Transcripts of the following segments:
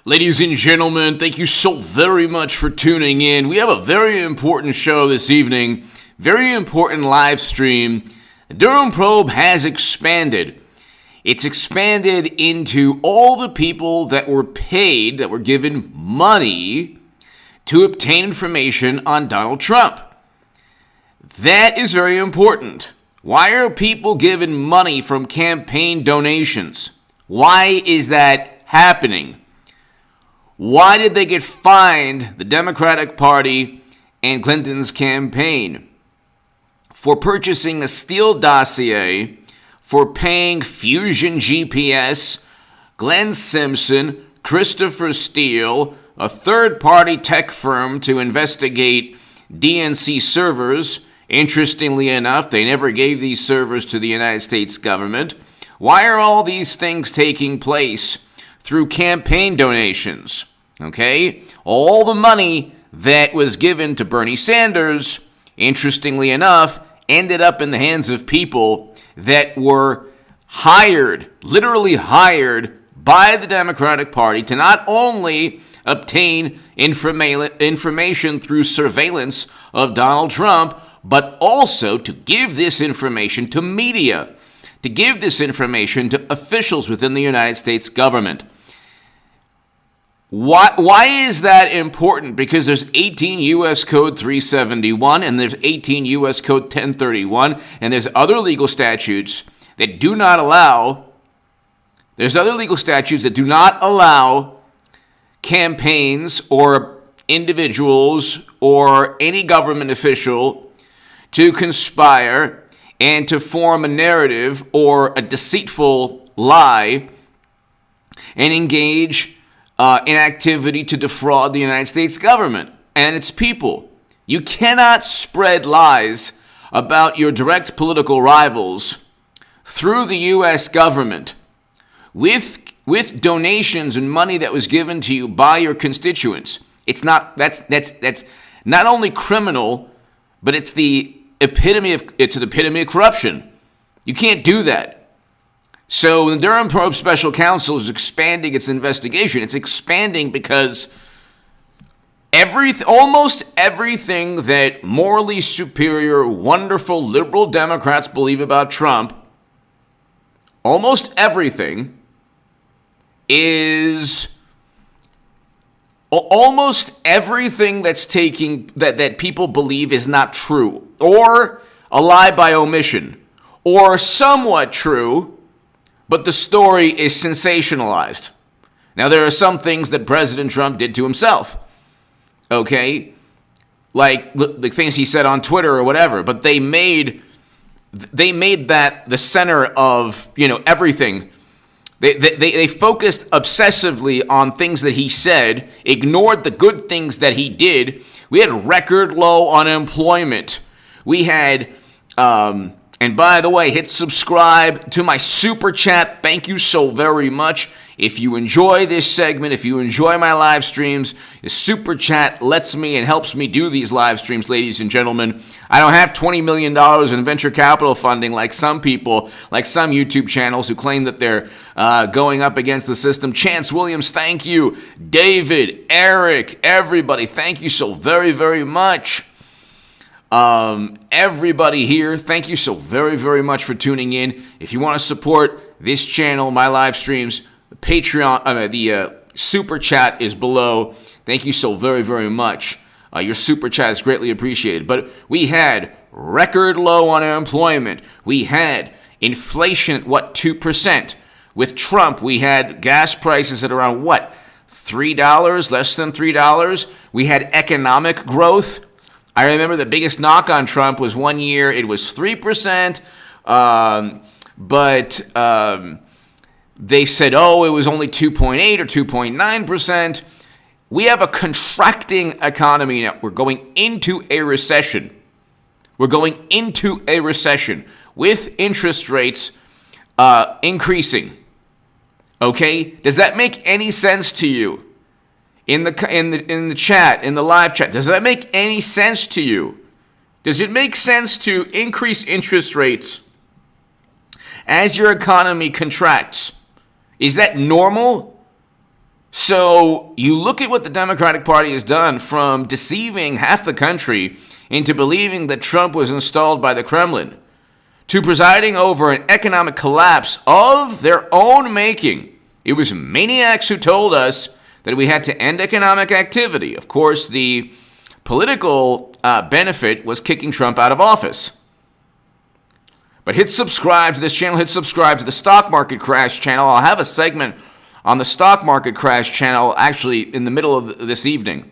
Ladies and gentlemen, thank you so very much for tuning in. We have a very important show this evening, very important live stream. The Durham probe has expanded. It's expanded into all the people that were paid, that were given money to obtain information on Donald Trump. That is very important. Why are people given money from campaign donations? Why is that happening? Why did they get fined, the Democratic Party and Clinton's campaign, for purchasing a Steele dossier, for paying Fusion GPS, Glenn Simpson, Christopher Steele, a third-party tech firm to investigate DNC servers? Interestingly enough, they never gave these servers to the United States government. Why are all these things taking place through campaign donations? Okay? All the money that was given to Bernie Sanders, interestingly enough, ended up in the hands of people that were hired, literally hired by the Democratic Party to not only obtain information through surveillance of Donald Trump, but also to give this information to media, to give this information to officials within the United States government. Why is that important? Because there's 18 U.S. Code 371 and there's 18 U.S. Code 1031 and there's other legal statutes that do not allow campaigns or individuals or any government official to conspire and to form a narrative or a deceitful lie and engage in activity to defraud the United States government and its people. You cannot spread lies about your direct political rivals through the U.S. government with donations and money that was given to you by your constituents. That's not only criminal, but it's the epitome of corruption. You can't do that. So the Durham Probe Special Counsel is expanding its investigation. It's expanding because almost everything that morally superior, wonderful, liberal Democrats believe about Trump, almost everything that's that people believe is not true, or a lie by omission, or somewhat true, but the story is sensationalized. Now, there are some things that President Trump did to himself, okay? Like the things he said on Twitter or whatever, but they made that the center of, everything. They focused obsessively on things that he said, ignored the good things that he did. We had record low unemployment. We had, and by the way, hit subscribe to my super chat. Thank you so very much. If you enjoy this segment, if you enjoy my live streams, the super chat lets me and helps me do these live streams, ladies and gentlemen. I don't have $20 million in venture capital funding like some people, like some YouTube channels who claim that they're going up against the system. Chance Williams, thank you. David, Eric, everybody, thank you so very, very much. Everybody here, thank you so very, very much for tuning in. If you want to support this channel, my live streams, the Patreon, the super chat is below. Thank you so very, very much. Your super chat is greatly appreciated. But we had record low unemployment. We had inflation at 2%. With Trump, we had gas prices at around $3, less than $3. We had economic growth. I remember the biggest knock on Trump was one year it was 3%, but they said, it was only 2.8 or 2.9%. We have a contracting economy now. We're going into a recession. With interest rates increasing. Okay? Does that make any sense to you? In the chat, in the live chat, does that make any sense to you? Does it make sense to increase interest rates as your economy contracts? Is that normal? So you look at what the Democratic Party has done, from deceiving half the country into believing that Trump was installed by the Kremlin, to presiding over an economic collapse of their own making. It was maniacs who told us that we had to end economic activity. Of course, the political benefit was kicking Trump out of office. But hit subscribe to this channel. Hit subscribe to the Stock Market Crash channel. I'll have a segment on the Stock Market Crash channel actually in the middle of this evening.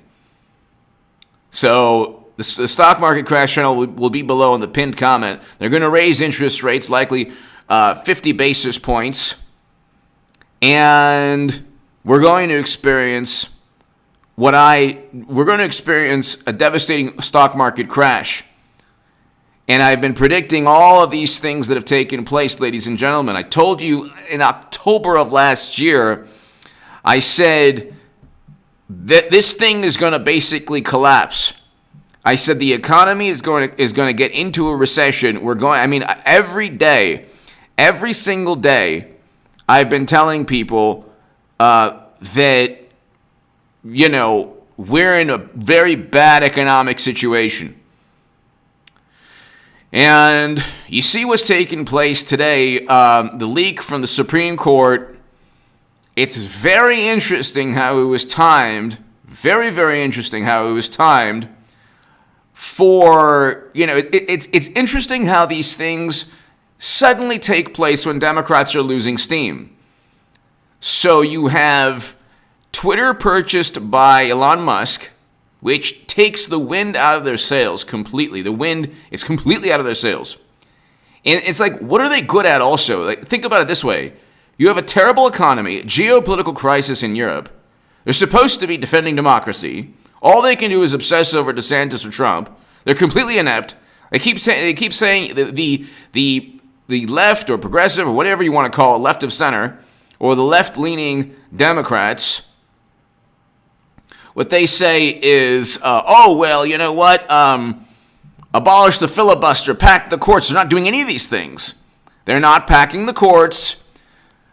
So the Stock Market Crash channel will be below in the pinned comment. They're going to raise interest rates, likely 50 basis points. And we're going to experience a devastating stock market crash. And I've been predicting all of these things that have taken place, ladies and gentlemen. I told you in October of last year, I said that this thing is going to basically collapse. I said the economy is going to get into a recession. Every single day, I've been telling people that, we're in a very bad economic situation. And you see what's taking place today, the leak from the Supreme Court. It's very interesting how it was timed, very, very interesting how it was timed for, it's interesting how these things suddenly take place when Democrats are losing steam. So you have Twitter purchased by Elon Musk, which takes the wind out of their sails completely. The wind is completely out of their sails. And it's like, what are they good at also? Like, think about it this way. You have a terrible economy, geopolitical crisis in Europe. They're supposed to be defending democracy. All they can do is obsess over DeSantis or Trump. They're completely inept. They keep saying the left or progressive or whatever you want to call it, left of center, or the left-leaning Democrats, what they say is, you know what? Abolish the filibuster, pack the courts. They're not doing any of these things. They're not packing the courts.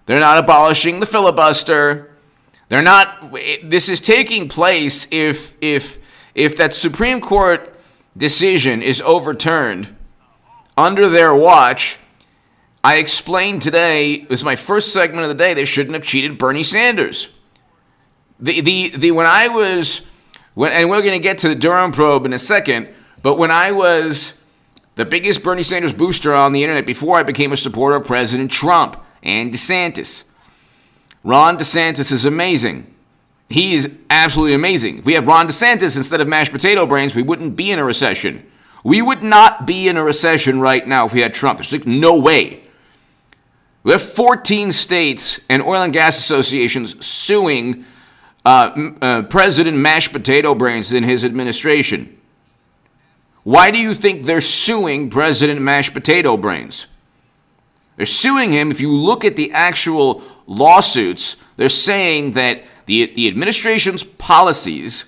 They're not abolishing the filibuster. They're not. This is taking place if that Supreme Court decision is overturned under their watch. I explained today, it was my first segment of the day, they shouldn't have cheated Bernie Sanders. And we're going to get to the Durham probe in a second, but when I was the biggest Bernie Sanders booster on the internet before I became a supporter of President Trump and DeSantis, Ron DeSantis is amazing. He is absolutely amazing. If we had Ron DeSantis instead of mashed potato brains, we wouldn't be in a recession. We would not be in a recession right now if we had Trump. There's like no way. We have 14 states and oil and gas associations suing President Mashed Potato Brains in his administration. Why do you think they're suing President Mashed Potato Brains? They're suing him. If you look at the actual lawsuits, they're saying that the administration's policies,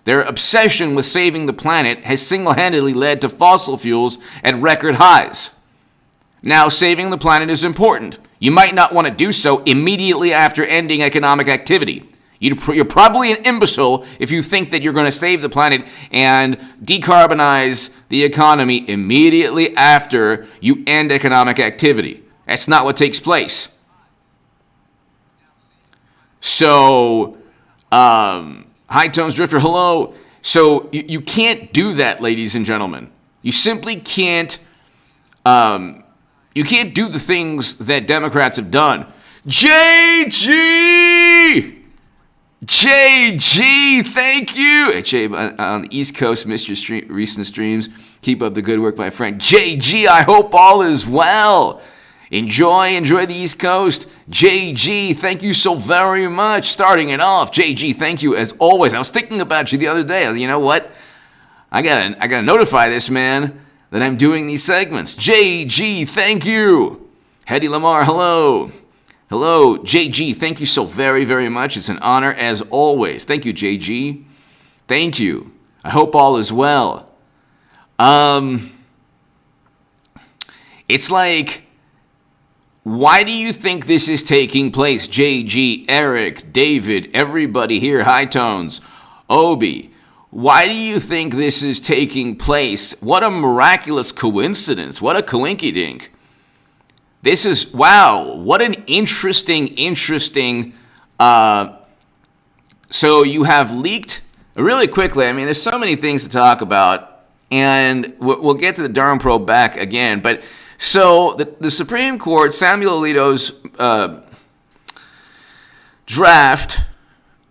their obsession with saving the planet, has single-handedly led to fossil fuels at record highs. Now, saving the planet is important. You might not want to do so immediately after ending economic activity. You're probably an imbecile if you think that you're going to save the planet and decarbonize the economy immediately after you end economic activity. That's not what takes place. So, High Tones Drifter, hello. So you can't do that, ladies and gentlemen. You simply can't. You can't do the things that Democrats have done. JG, thank you. Hey, Jay, on the East Coast, missed your recent streams. Keep up the good work, my friend. JG, I hope all is well. Enjoy the East Coast. JG, thank you so very much. Starting it off, JG, thank you as always. I was thinking about you the other day. You know what? I gotta notify this man that I'm doing these segments. JG, thank you. Hedy Lamar, hello. Hello, JG, thank you so very, very much. It's an honor as always. Thank you, JG. Thank you. I hope all is well. It's like Why do you think this is taking place? JG, Eric, David, everybody here, High Tones, Obi. Why do you think this is taking place? What a miraculous coincidence. What a coinkydink. This is, wow, what an interesting, so you have leaked, really quickly, I mean, there's so many things to talk about, and we'll get to the Durham probe back again, but so the Supreme Court, Samuel Alito's draft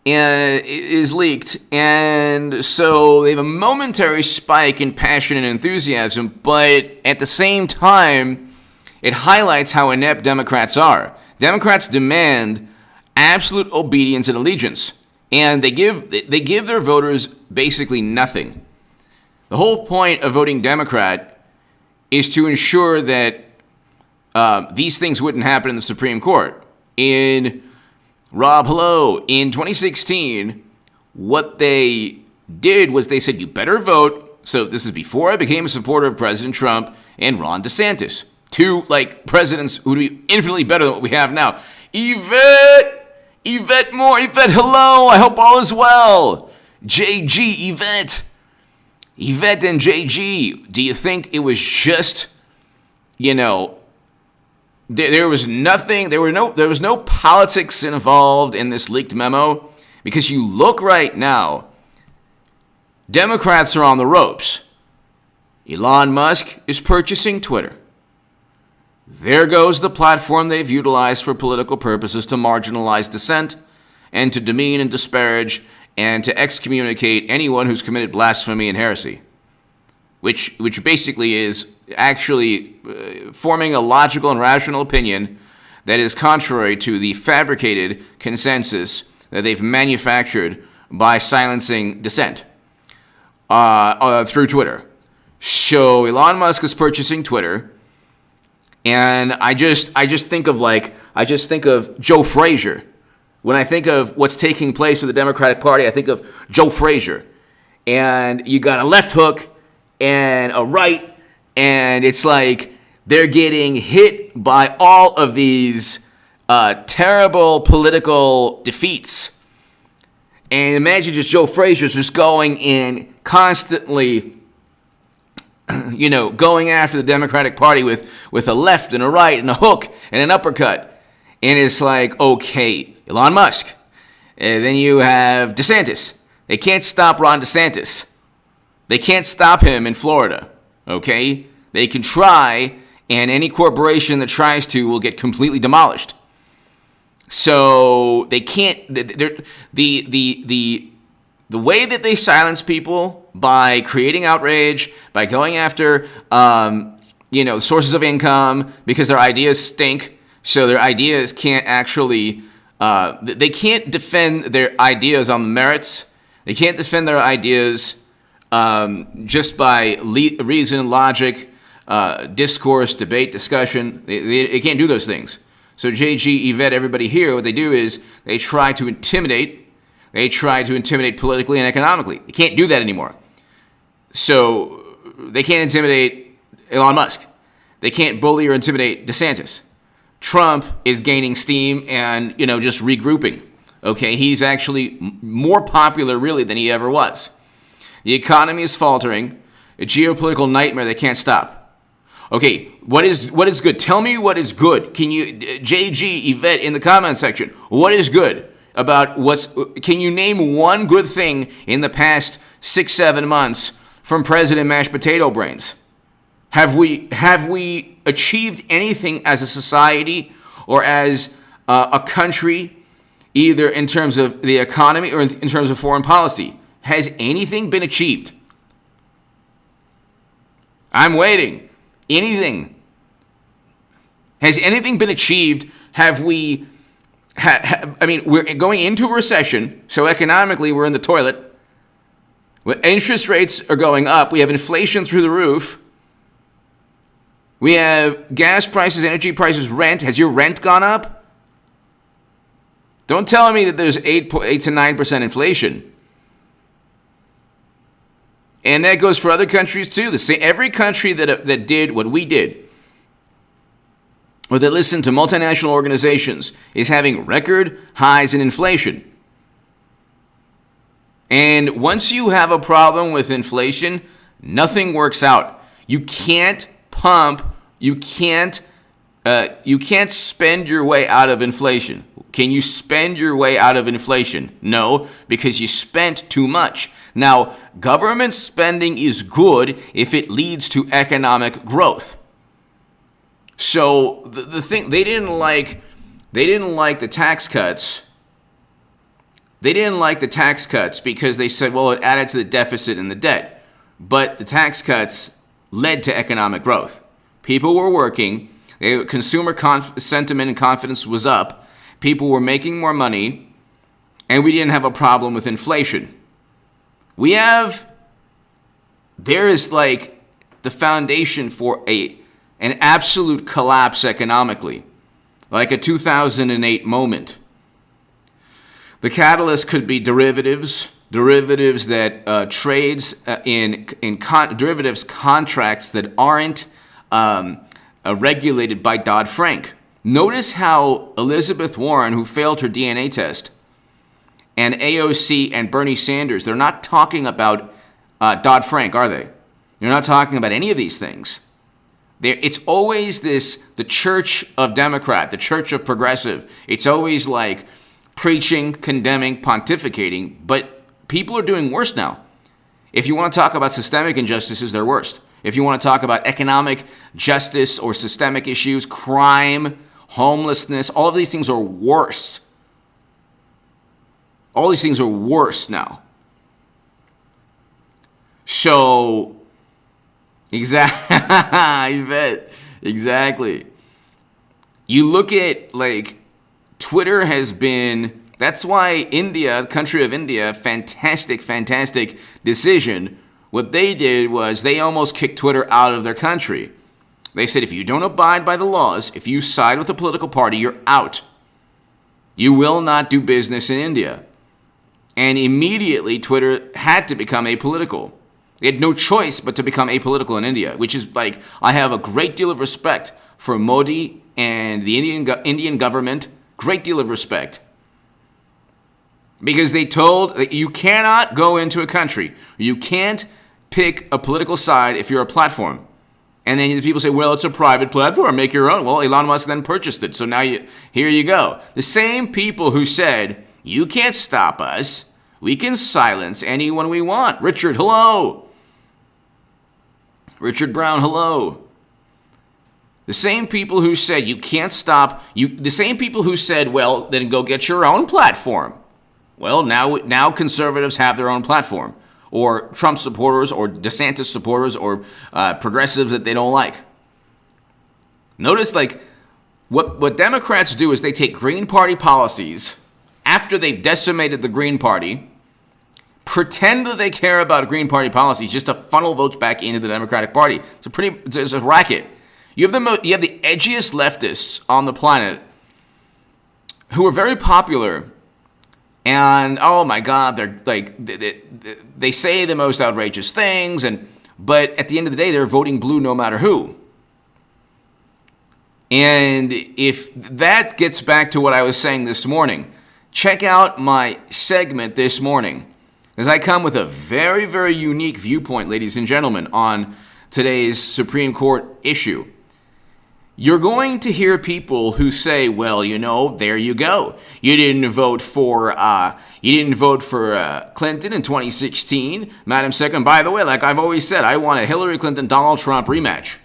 is leaked, and so they have a momentary spike in passion and enthusiasm, but at the same time, it highlights how inept Democrats are. Democrats demand absolute obedience and allegiance, and they give their voters basically nothing. The whole point of voting Democrat is to ensure that these things wouldn't happen in the Supreme Court. In 2016, what they did was they said, you better vote. So this is before I became a supporter of President Trump and Ron DeSantis. Two, presidents who would be infinitely better than what we have now. Yvette Moore. Yvette, hello. I hope all is well. JG, Yvette and JG. Do you think it was just, there was nothing, there was no politics involved in this leaked memo? Because you look right now, Democrats are on the ropes. Elon Musk is purchasing Twitter. There goes the platform they've utilized for political purposes to marginalize dissent and to demean and disparage and to excommunicate anyone who's committed blasphemy and heresy, which basically is actually forming a logical and rational opinion that is contrary to the fabricated consensus that they've manufactured by silencing dissent through Twitter. So Elon Musk is purchasing Twitter. And I just think of Joe Frazier. When I think of what's taking place with the Democratic Party, I think of Joe Frazier. And you got a left hook and a right, and it's like they're getting hit by all of these terrible political defeats. And imagine just Joe Frazier just going in constantly, going after the Democratic Party with a left and a right and a hook and an uppercut. And it's like, okay, Elon Musk. And then you have DeSantis. They can't stop Ron DeSantis. They can't stop him in Florida, okay? They can try, and any corporation that tries to will get completely demolished. So they can't, the way that they silence people by creating outrage, by going after, sources of income because their ideas stink, so their ideas can't actually, they can't defend their ideas on the merits. They can't defend their ideas just by reason, logic, discourse, debate, discussion. They can't do those things. So JG, Yvette, everybody here, what they do is they try to intimidate. They try to intimidate politically and economically. They can't do that anymore. So they can't intimidate Elon Musk. They can't bully or intimidate DeSantis. Trump is gaining steam and, just regrouping. Okay, he's actually more popular really than he ever was. The economy is faltering. A geopolitical nightmare they can't stop. Okay, what is good? Tell me what is good. Can you, JG, Yvette, in the comment section, what is good about can you name one good thing in the past 6-7 months from President Mashed Potato Brains? Have we achieved anything as a society or as a country, either in terms of the economy or in terms of foreign policy? Has anything been achieved? I'm waiting. Anything? Has anything been achieved? Have we? We're going into a recession, so economically we're in the toilet. Interest rates are going up. We have inflation through the roof. We have gas prices, energy prices, rent. Has your rent gone up? Don't tell me that there's 8 to 9% inflation. And that goes for other countries too. Every country that did what we did, or that listen to multinational organizations is having record highs in inflation. And once you have a problem with inflation, nothing works out. You can't pump, you can't spend your way out of inflation. Can you spend your way out of inflation? No, because you spent too much. Now, government spending is good if it leads to economic growth. So the thing they didn't like the tax cuts. They didn't like the tax cuts because they said, well, it added to the deficit and the debt. But the tax cuts led to economic growth. People were working. Consumer sentiment and confidence was up. People were making more money. And we didn't have a problem with inflation. There is like the foundation for an absolute collapse economically. Like a 2008 moment. The catalyst could be derivatives that trades derivatives contracts that aren't regulated by Dodd-Frank. Notice how Elizabeth Warren, who failed her DNA test, and AOC and Bernie Sanders, they're not talking about Dodd-Frank, are they? They're not talking about any of these things. It's always the church of Democrat, the church of progressive. It's always like preaching, condemning, pontificating, but people are doing worse now. If you want to talk about systemic injustices, they're worse. If you want to talk about economic justice or systemic issues, crime, homelessness, all of these things are worse. All these things are worse now. So, I bet. Exactly. You look at, like, Twitter has been, that's why India, the country of India, fantastic decision. What they did was they almost kicked Twitter out of their country. They said, if you don't abide by the laws, if you side with a political party, you're out. You will not do business in India. And immediately Twitter had to become apolitical. They had no choice but to become apolitical in India, which is like, I have a great deal of respect for Modi and the Indian government. Great deal of respect. Because they told that you cannot go into a country. You can't pick a political side if you're a platform. And then the people say, well, it's a private platform. Make your own. Well, Elon Musk then purchased it. So now here you go. The same people who said, you can't stop us. We can silence anyone we want. Richard, hello. Richard Brown, hello. The same people who said you can't stop, the same people who said, well, then go get your own platform. Well, now conservatives have their own platform, or Trump supporters, or DeSantis supporters, or progressives that they don't like. Notice, like, what Democrats do is they take Green Party policies after they've decimated the Green Party, pretend that they care about Green Party policies just to funnel votes back into the Democratic Party. It's a racket. You have the edgiest leftists on the planet who are very popular, and oh my God, they're like they say the most outrageous things, but at the end of the day, they're voting blue no matter who. And if that gets back to what I was saying this morning, check out my segment this morning, as I come with a very, very unique viewpoint, ladies and gentlemen, on today's Supreme Court issue. You're going to hear people who say, well, there you go. You didn't vote for Clinton in 2016. Madam Secretary, by the way, like I've always said, I want a Hillary Clinton-Donald Trump rematch.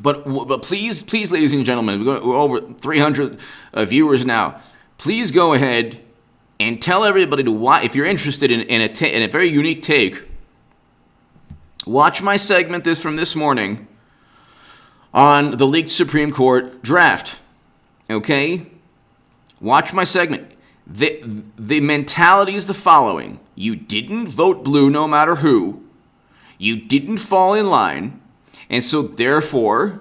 But please, ladies and gentlemen, we're over 300 viewers now. Please go ahead and tell everybody to watch. If you're interested in a very unique take, watch my segment from this morning on the leaked Supreme Court draft. Okay? Watch my segment. The mentality is the following. You didn't vote blue no matter who. You didn't fall in line. And so therefore,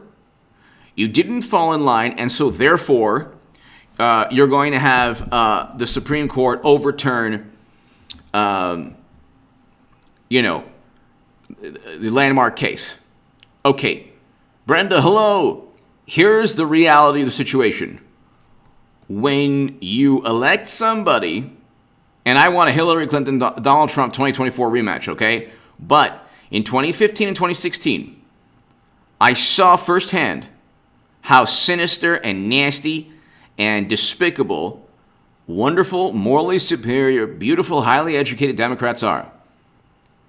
you're going to have the Supreme Court overturn, the landmark case. Okay. Brenda, hello. here's the reality of the situation. When you elect somebody, and I want a Hillary Clinton, Donald Trump 2024 rematch, okay? But in 2015 and 2016, I saw firsthand how sinister and nasty and despicable, wonderful, morally superior, beautiful, highly educated Democrats are.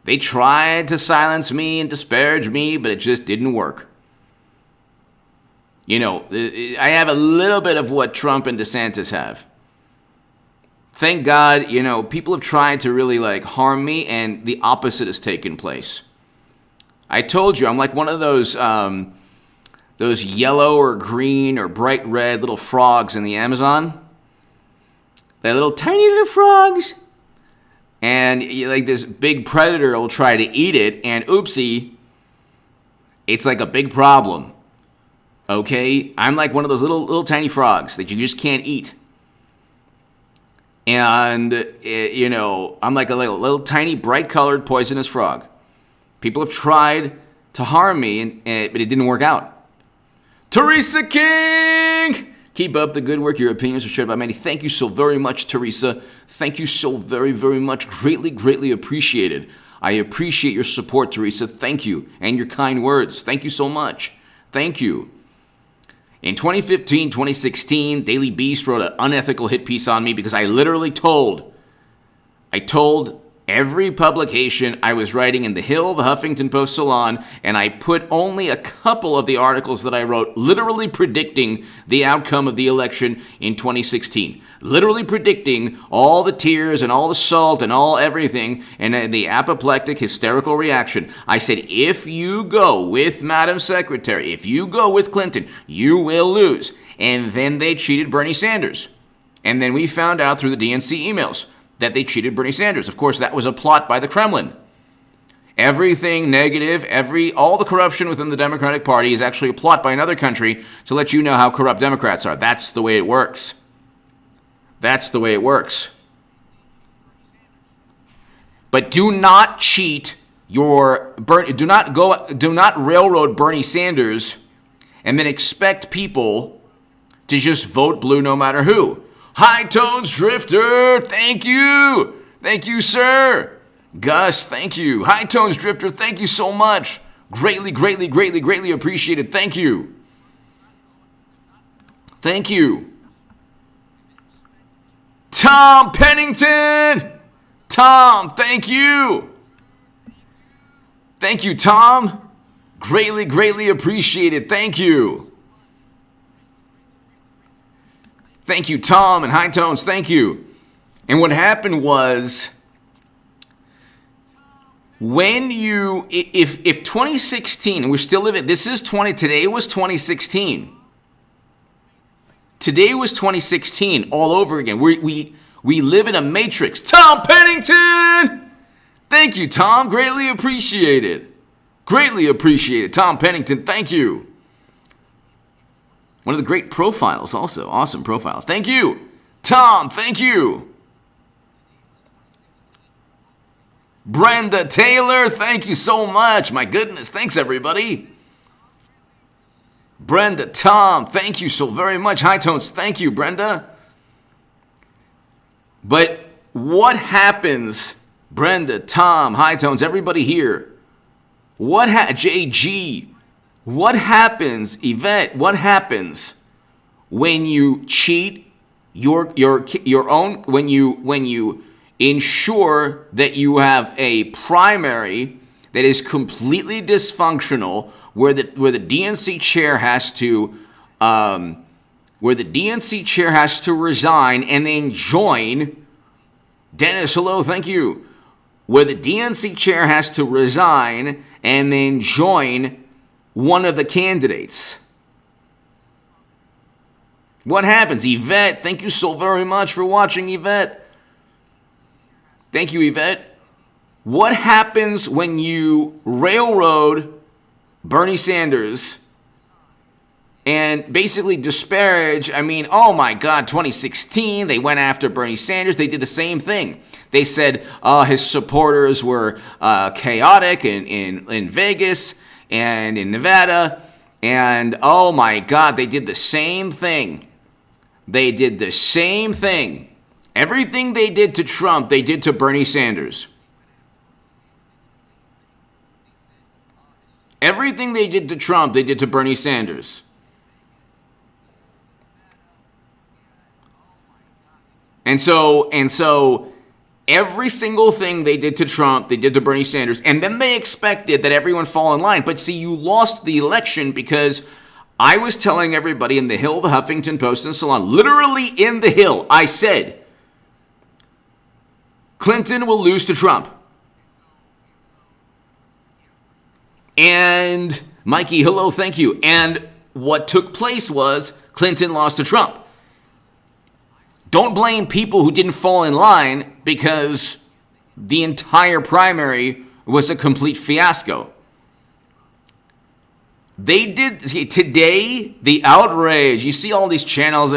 They tried to silence me and disparage me, but it just didn't work. You know, I have a little bit of what Trump and DeSantis have. Thank God, you know, people have tried to really harm me, and the opposite has taken place. I told you, I'm like one of those yellow or green or bright red little frogs in the Amazon. They're little tiny little frogs. And this big predator will try to eat it, and oopsie, it's like a big problem. Okay? I'm like one of those little tiny frogs that you just can't eat. And, I'm like a little tiny, bright-colored, poisonous frog. People have tried to harm me, but it didn't work out. Teresa King! Keep up the good work. Your opinions are shared by many. Thank you so very much, Teresa. Thank you so very, very much. Greatly, greatly appreciated. I appreciate your support, Teresa. Thank you. And your kind words. Thank you so much. Thank you. In 2015, 2016, Daily Beast wrote an unethical hit piece on me because I literally told every publication I was writing in the Hill, the Huffington Post, Salon, and I put only a couple of the articles that I wrote literally predicting the outcome of the election in 2016. Literally predicting all the tears and all the salt and all everything and the apoplectic hysterical reaction. I said, if you go with Madam Secretary, if you go with Clinton, you will lose. And then they cheated Bernie Sanders. And then we found out through the DNC emails that they cheated Bernie Sanders. Of course, that was a plot by the Kremlin. Everything negative, all the corruption within the Democratic Party is actually a plot by another country to let you know how corrupt Democrats are. That's the way it works. That's the way it works. But do not cheat do not railroad Bernie Sanders and then expect people to just vote blue no matter who. High Tones Drifter, thank you. Thank you, sir. Gus, thank you. High Tones Drifter, thank you so much. Greatly, greatly, greatly, greatly appreciated. Thank you. Thank you. Tom Pennington. Tom, thank you. Thank you, Tom. Greatly, greatly appreciated. Thank you. Thank you, Tom and High Tones. Thank you. And what happened was, if 2016, and we're still living, today was 2016. Today was 2016 all over again. We live in a matrix. Tom Pennington! Thank you, Tom. Greatly appreciated. Greatly appreciated. Tom Pennington, thank you. One of the great profiles also. Awesome profile. Thank you. Tom, thank you. Brenda Taylor, thank you so much. My goodness, thanks everybody. Brenda, Tom, thank you so very much. High Tones, thank you, Brenda. But what happens, Brenda, Tom, High Tones, everybody here? JG, what happens, Yvette? What happens when you cheat your own, when you ensure that you have a primary that is completely dysfunctional, where the DNC chair has to resign and then join? Dennis, hello, thank you. Where the DNC chair has to resign and then join one of the candidates. What happens? Yvette, thank you so very much for watching, Yvette. Thank you, Yvette. What happens when you railroad Bernie Sanders and basically disparage? I mean, oh my God, 2016, they went after Bernie Sanders. They did the same thing. They said his supporters were chaotic in Vegas and in Nevada. And oh my God, they did the same thing. They did the same thing. Everything they did to Trump, they did to Bernie Sanders. Everything they did to Trump, they did to Bernie Sanders. And so every single thing they did to Trump, they did to Bernie Sanders. And then they expected that everyone fall in line. But see, you lost the election because I was telling everybody in the Hill, the Huffington Post, and so on, literally in the Hill, I said, Clinton will lose to Trump. And Mikey, hello, thank you. And what took place was Clinton lost to Trump. Don't blame people who didn't fall in line because the entire primary was a complete fiasco. They did today, the outrage. You see all these channels,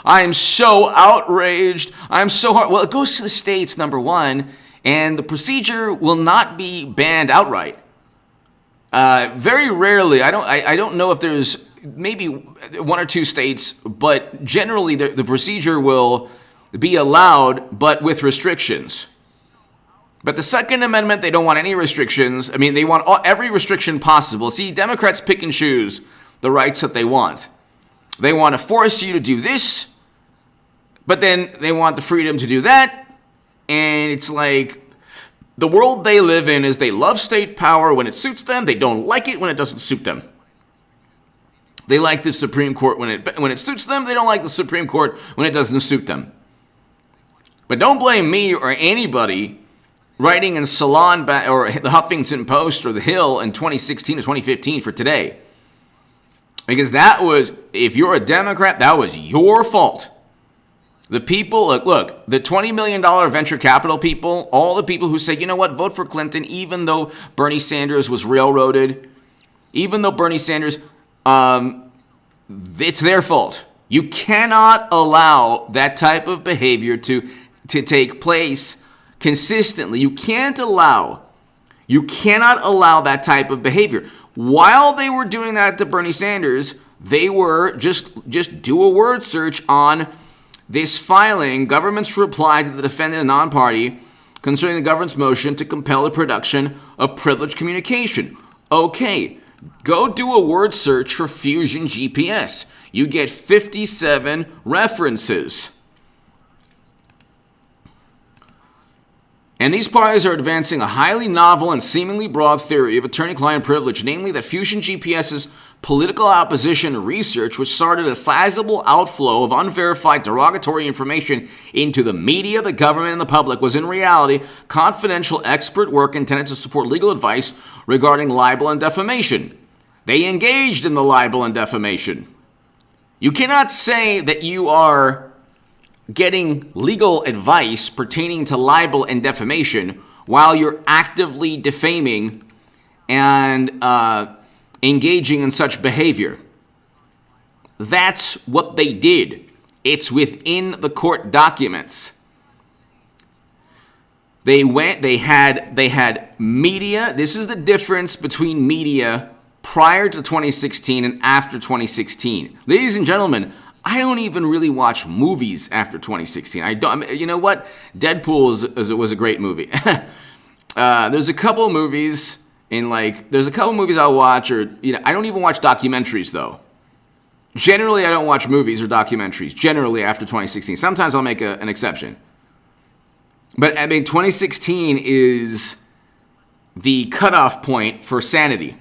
I am so outraged. I'm so hard. Well, it goes to the states, number one, and the procedure will not be banned outright. Very rarely, I don't know if there's maybe one or two states, but generally the procedure will be allowed, but with restrictions. But the Second Amendment, they don't want any restrictions. I mean, they want every restriction possible. See, Democrats pick and choose the rights that they want. They want to force you to do this, but then they want the freedom to do that. And it's like the world they live in is they love state power when it suits them. They don't like it when it doesn't suit them. They like the Supreme Court when it suits them. They don't like the Supreme Court when it doesn't suit them. But don't blame me or anybody writing in Salon or the Huffington Post or the Hill in 2016 or 2015 for today. Because that was, if you're a Democrat, that was your fault. The people, look, the $20 million venture capital people, all the people who say, you know what, vote for Clinton, even though Bernie Sanders was railroaded, even though Bernie Sanders, it's their fault. You cannot allow that type of behavior to take place consistently. You cannot allow that type of behavior. While they were doing that to Bernie Sanders, they were just do a word search on this filing, government's reply to the defendant and non-party concerning the government's motion to compel the production of privileged communication. Okay, go do a word search for Fusion GPS. You get 57 references. And these parties are advancing a highly novel and seemingly broad theory of attorney-client privilege, namely that Fusion GPS's political opposition research, which started a sizable outflow of unverified derogatory information into the media, the government, and the public, was in reality confidential expert work intended to support legal advice regarding libel and defamation. They engaged in the libel and defamation. You cannot say that you are getting legal advice pertaining to libel and defamation while you're actively defaming and engaging in such behavior. That's what they did. It's within the court documents. They had media. This is the difference between media prior to 2016 and after 2016. Ladies and gentlemen, I don't even really watch movies after 2016. I don't. You know what? Deadpool was a great movie. There's a couple movies I'll watch, or I don't even watch documentaries though. Generally, I don't watch movies or documentaries. Generally, after 2016, sometimes I'll make an exception. But I mean, 2016 is the cutoff point for sanity.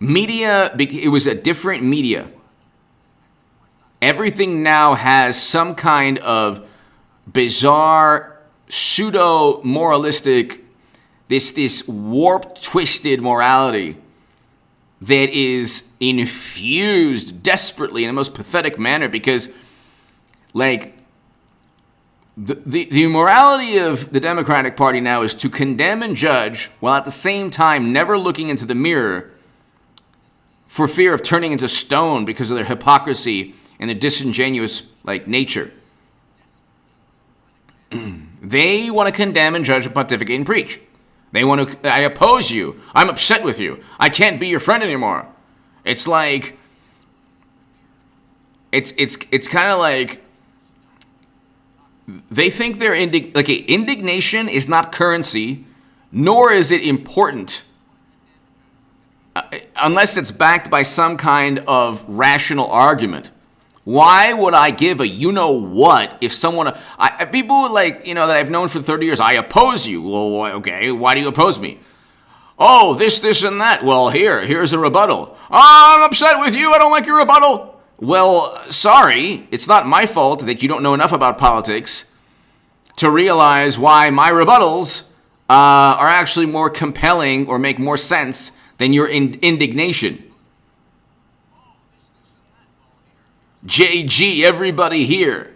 Media, it was a different media. Everything now has some kind of bizarre, pseudo-moralistic, this warped, twisted morality that is infused desperately in the most pathetic manner because, the morality of the Democratic Party now is to condemn and judge while at the same time never looking into the mirror for fear of turning into stone because of their hypocrisy and their disingenuous nature. They want to condemn and judge and pontificate and preach. They want to, I oppose you. I'm upset with you. I can't be your friend anymore. It's like, it's kind of like they think their indignation is not currency, nor is it important unless it's backed by some kind of rational argument. Why would I give a you-know-what if someone... people like, that I've known for 30 years, I oppose you. Well, okay, why do you oppose me? Oh, this, and that. Well, here's a rebuttal. Oh, I'm upset with you. I don't like your rebuttal. Well, sorry. It's not my fault that you don't know enough about politics to realize why my rebuttals are actually more compelling or make more sense than your indignation. JG, everybody here.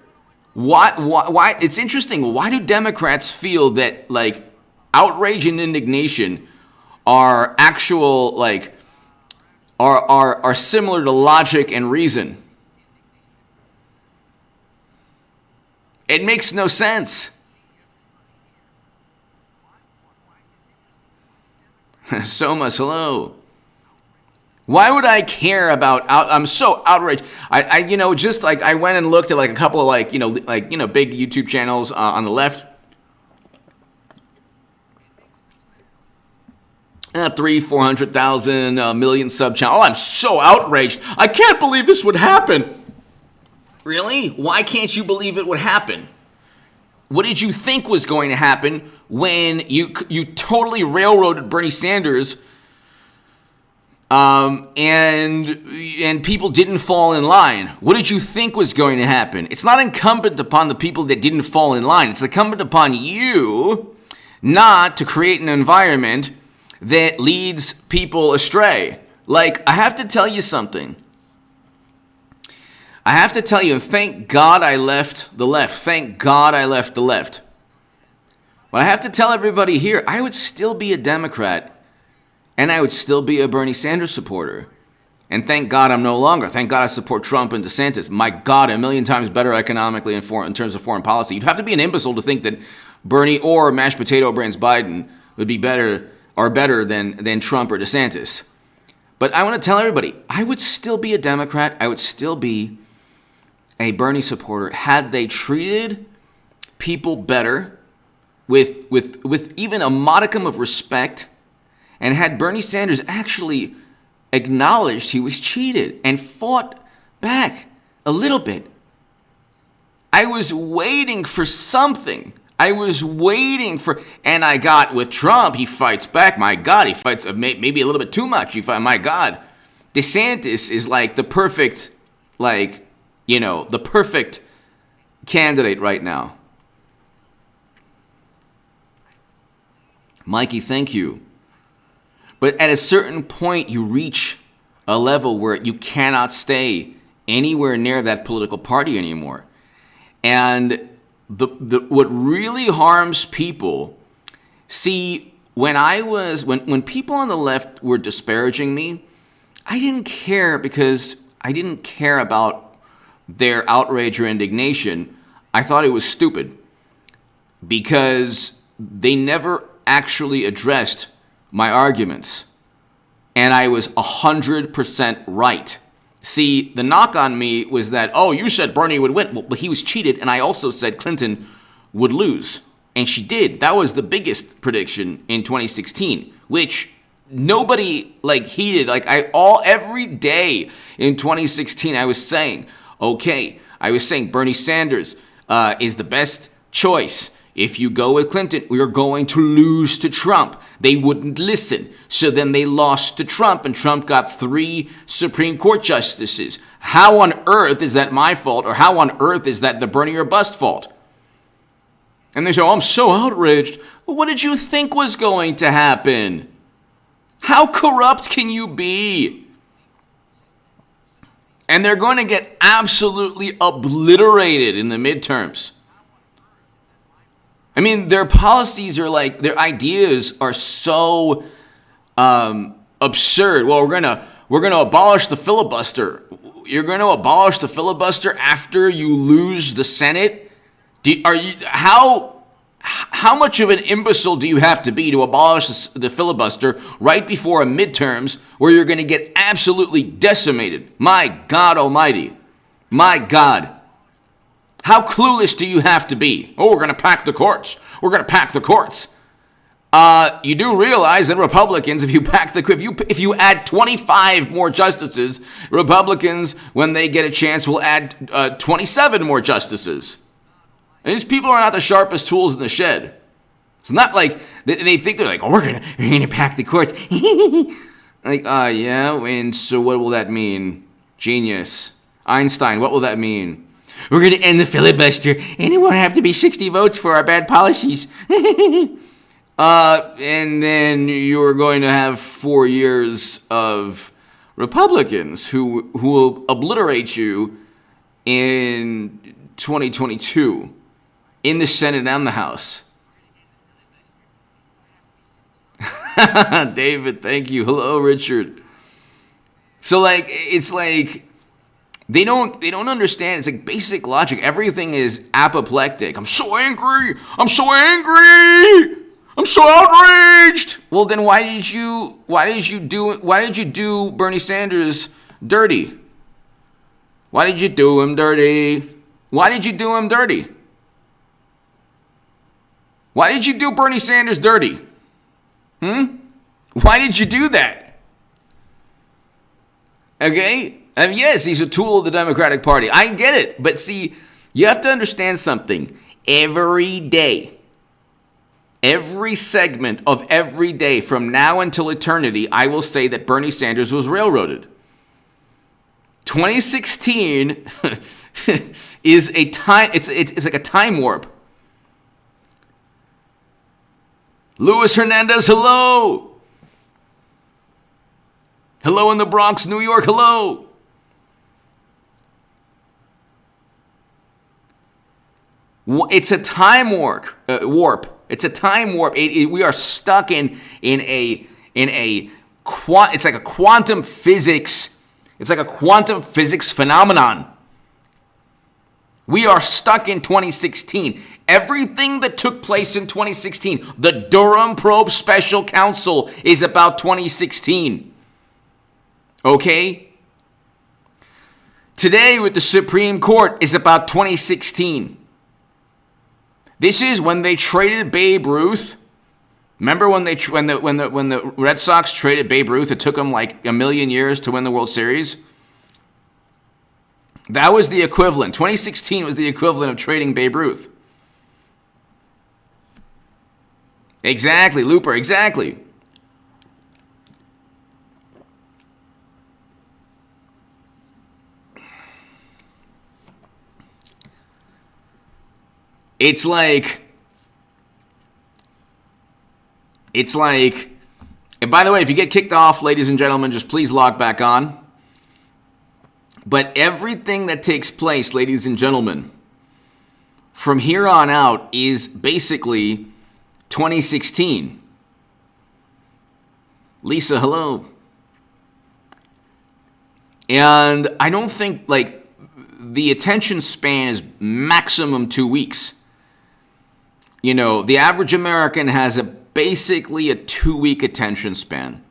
Why? It's interesting. Why do Democrats feel that like outrage and indignation are actual are similar to logic and reason? It makes no sense. Somas, hello. Why would I care about I'm so outraged. I went and looked at like a couple of big YouTube channels on the left. 400,000 million sub channel. Oh, I'm so outraged. I can't believe this would happen. Really? Why can't you believe it would happen? What did you think was going to happen when you totally railroaded Bernie Sanders? And people didn't fall in line. What did you think was going to happen? It's not incumbent upon the people that didn't fall in line. It's incumbent upon you not to create an environment that leads people astray. Like, I have to tell you something. I have to tell you, thank God I left the left. Thank God I left the left. But I have to tell everybody here, I would still be a Democrat. And I would still be a Bernie Sanders supporter. And thank God I'm no longer. Thank God I support Trump and DeSantis. My God, a million times better economically in terms of foreign policy. You'd have to be an imbecile to think that Bernie or mashed potato brains Biden would be better than Trump or DeSantis. But I want to tell everybody, I would still be a Democrat. I would still be a Bernie supporter had they treated people better with even a modicum of respect. And had Bernie Sanders actually acknowledged he was cheated and fought back a little bit. I was waiting for something. And I got with Trump, he fights back. My God, he fights maybe a little bit too much. My God, DeSantis is like the perfect, the perfect candidate right now. Mikey, thank you. But at a certain point, you reach a level where you cannot stay anywhere near that political party anymore. And what really harms people, see, when people on the left were disparaging me, I didn't care because I didn't care about their outrage or indignation. I thought it was stupid because they never actually addressed my arguments, and I was 100% right. See, the knock on me was that, oh, you said Bernie would win. Well, but he was cheated, and I also said Clinton would lose. And she did. That was the biggest prediction in 2016, which nobody heeded. Every day in 2016, I was saying Bernie Sanders is the best choice. If you go with Clinton, we're going to lose to Trump. They wouldn't listen. So then they lost to Trump, and Trump got 3 Supreme Court justices. How on earth is that my fault, or how on earth is that the Bernie or bust fault? And they say, oh, I'm so outraged. Well, what did you think was going to happen? How corrupt can you be? And they're going to get absolutely obliterated in the midterms. I mean, their policies are their ideas are so absurd. Well, we're gonna abolish the filibuster. You're going to abolish the filibuster after you lose the Senate? How much of an imbecile do you have to be to abolish the filibuster right before a midterms where you're going to get absolutely decimated? My God almighty. My God. How clueless do you have to be? Oh, we're going to pack the courts. We're going to pack the courts. You do realize that Republicans, if you add 25 more justices, Republicans, when they get a chance, will add 27 more justices. And these people are not the sharpest tools in the shed. It's not like they think they're like, oh, we're gonna pack the courts. Like, yeah, and so what will that mean? Genius. Einstein, what will that mean? We're gonna end the filibuster, and it won't have to be 60 votes for our bad policies. And then you're going to have 4 years of Republicans who will obliterate you in 2022 in the Senate and the House. David, thank you. Hello, Richard. So it's like they don't understand. It's like basic logic. Everything is apoplectic. I'm so angry. I'm so outraged. Well, then why did you do Bernie Sanders dirty? Why did you do him dirty? Why did you do him dirty? Why did you do Bernie Sanders dirty? Why did you do that? Okay? I mean, yes, he's a tool of the Democratic Party. I get it. But see, you have to understand something. Every day, every segment of every day from now until eternity, I will say that Bernie Sanders was railroaded. 2016 is a time, it's like a time warp. Luis Hernandez, hello. Hello in the Bronx, New York, hello. It's a time warp. It's a time warp. We are stuck in a it's like a quantum physics. It's like a quantum physics phenomenon. We are stuck in 2016. Everything that took place in 2016, the Durham Probe Special Counsel is about 2016. Okay? Today with the Supreme Court is about 2016. This is when they traded Babe Ruth. Remember when the Red Sox traded Babe Ruth? It took them like a million years to win the World Series. That was the equivalent. 2016 was the equivalent of trading Babe Ruth. Exactly, Looper, exactly. It's like, and by the way, if you get kicked off, ladies and gentlemen, just please log back on. But everything that takes place, ladies and gentlemen, from here on out is basically 2016. Lisa, hello. And I don't think, the attention span is maximum 2 weeks. You know, the average American has basically a 2-week attention span.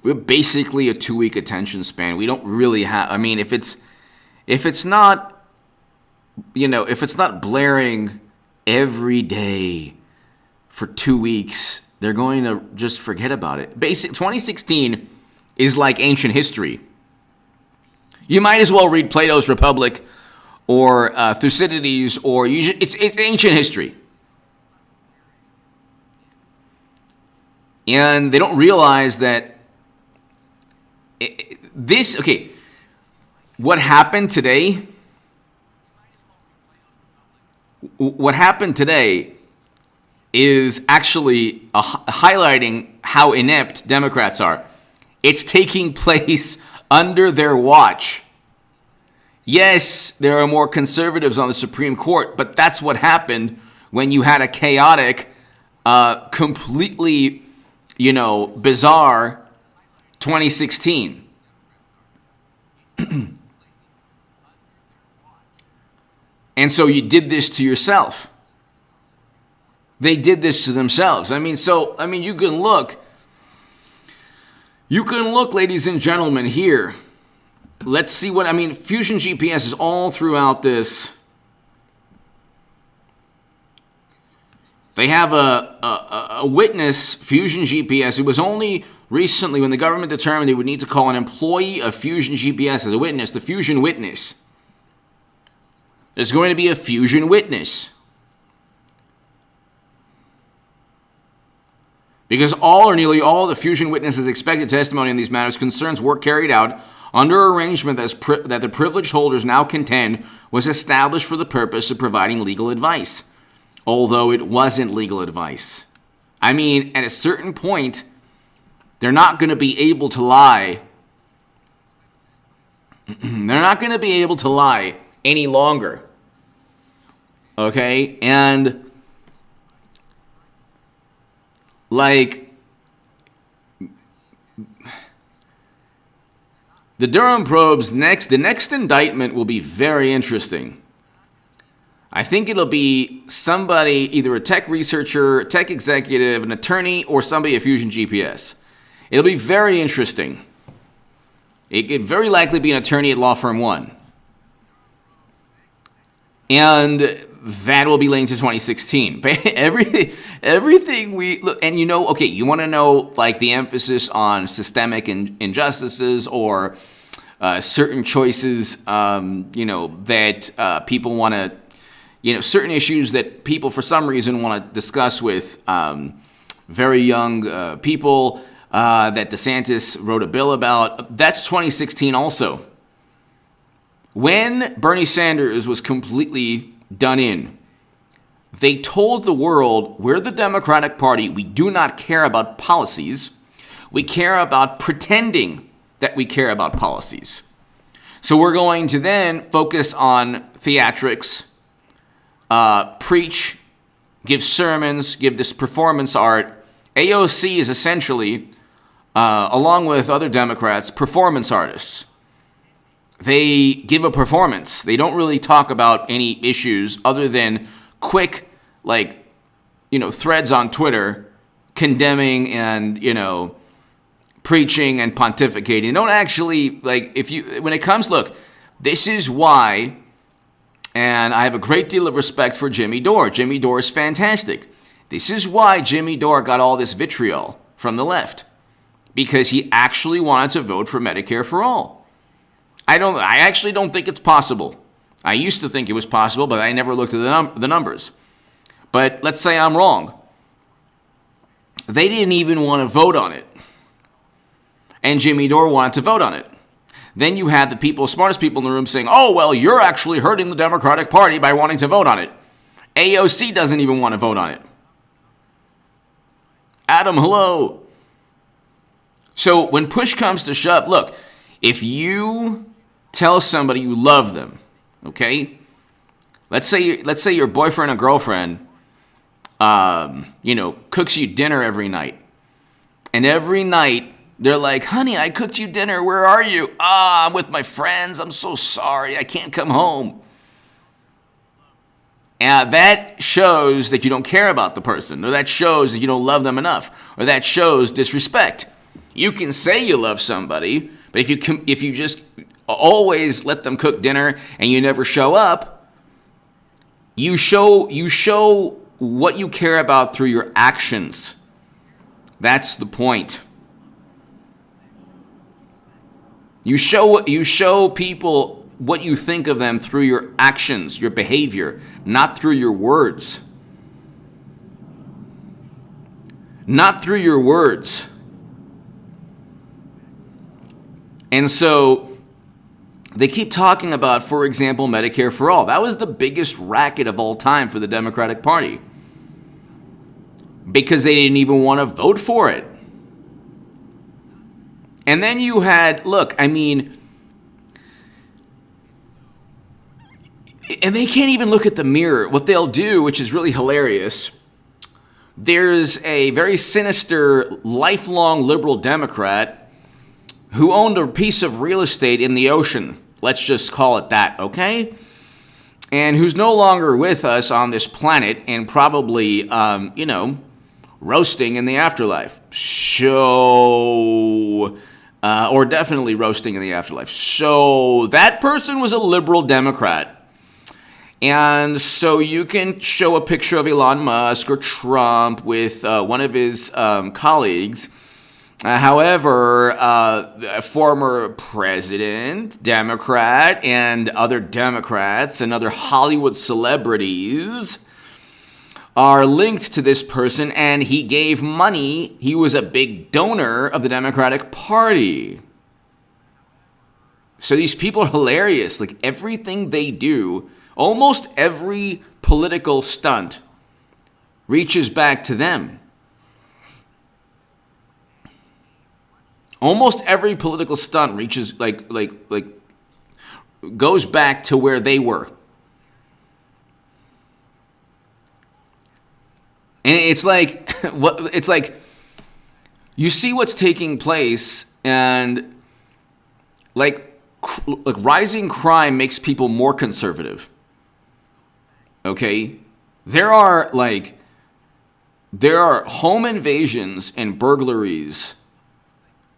We're basically a 2-week attention span. We don't really have, I mean, if it's not, if it's not blaring every day for 2 weeks, they're going to just forget about it. 2016 is like ancient history. You might as well read Plato's Republic or Thucydides, or it's ancient history. And they don't realize that what happened today is actually highlighting how inept Democrats are. It's taking place under their watch. Yes, there are more conservatives on the Supreme Court, but that's what happened when you had a chaotic, completely, bizarre 2016. And so you did this to yourself. They did this to themselves. You can look. You can look, ladies and gentlemen, here. Let's see Fusion GPS is all throughout this. They have a witness, Fusion GPS. It was only recently when the government determined they would need to call an employee of Fusion GPS as a witness, the Fusion witness. There's going to be a Fusion witness. Because all or nearly all of the Fusion witnesses' expected testimony in these matters concerns work carried out under arrangement that the privilege holders now contend was established for the purpose of providing legal advice, although it wasn't legal advice. At a certain point, they're not going to be able to lie. They're not going to be able to lie any longer. Okay? And the Durham probe's the next indictment will be very interesting. I think it'll be somebody, either a tech researcher, tech executive, an attorney, or somebody at Fusion GPS. It'll be very interesting. It could very likely be an attorney at Law Firm 1. And that will be linked to 2016. Everything we look, and you want to know the emphasis on systemic injustices or certain choices, that people want to, certain issues that people for some reason want to discuss with very young people that DeSantis wrote a bill about. That's 2016 also. When Bernie Sanders was completely done in, they told the world, we're the Democratic Party. We do not care about policies. We care about pretending that we care about policies. So we're going to then focus on theatrics, preach, give sermons, give this performance art. AOC is essentially, along with other Democrats, performance artists. They give a performance. They don't really talk about any issues other than quick, threads on Twitter condemning and, preaching and pontificating. They don't actually, when it comes, this is why, and I have a great deal of respect for Jimmy Dore. Jimmy Dore is fantastic. This is why Jimmy Dore got all this vitriol from the left, because he actually wanted to vote for Medicare for all. I actually don't think it's possible. I used to think it was possible, but I never looked at the numbers. But let's say I'm wrong. They didn't even want to vote on it. And Jimmy Dore wanted to vote on it. Then you had the smartest people in the room saying, oh, well, you're actually hurting the Democratic Party by wanting to vote on it. AOC doesn't even want to vote on it. Adam, hello. So when push comes to shove, look, if you tell somebody you love them, okay? Let's say your boyfriend or girlfriend, cooks you dinner every night. And every night they're like, honey, I cooked you dinner. Where are you? I'm with my friends. I'm so sorry. I can't come home. And that shows that you don't care about the person, or that shows that you don't love them enough, or that shows disrespect. You can say you love somebody, but if you just always let them cook dinner and you never show up, you show what you care about through your actions. That's the point. You show people what you think of them through your actions, your behavior, not through your words. Not through your words. And so they keep talking about, for example, Medicare for all. That was the biggest racket of all time for the Democratic Party, because they didn't even want to vote for it. And then you had, and they can't even look at the mirror. What they'll do, which is really hilarious, there's a very sinister, lifelong liberal Democrat who owned a piece of real estate in the ocean. Let's just call it that, okay? and who's no longer with us on this planet and probably, roasting in the afterlife. Or definitely roasting in the afterlife. So that person was a liberal Democrat. And so you can show a picture of Elon Musk or Trump with one of his colleagues. However, a former president, Democrat, and other Democrats and other Hollywood celebrities are linked to this person, and he gave money. He was a big donor of the Democratic Party. So these people are hilarious. Like, everything they do, almost every political stunt reaches back to them. Almost every political stunt reaches goes back to where they were. And it's like you see what's taking place, and like rising crime makes people more conservative. Okay? There are home invasions and burglaries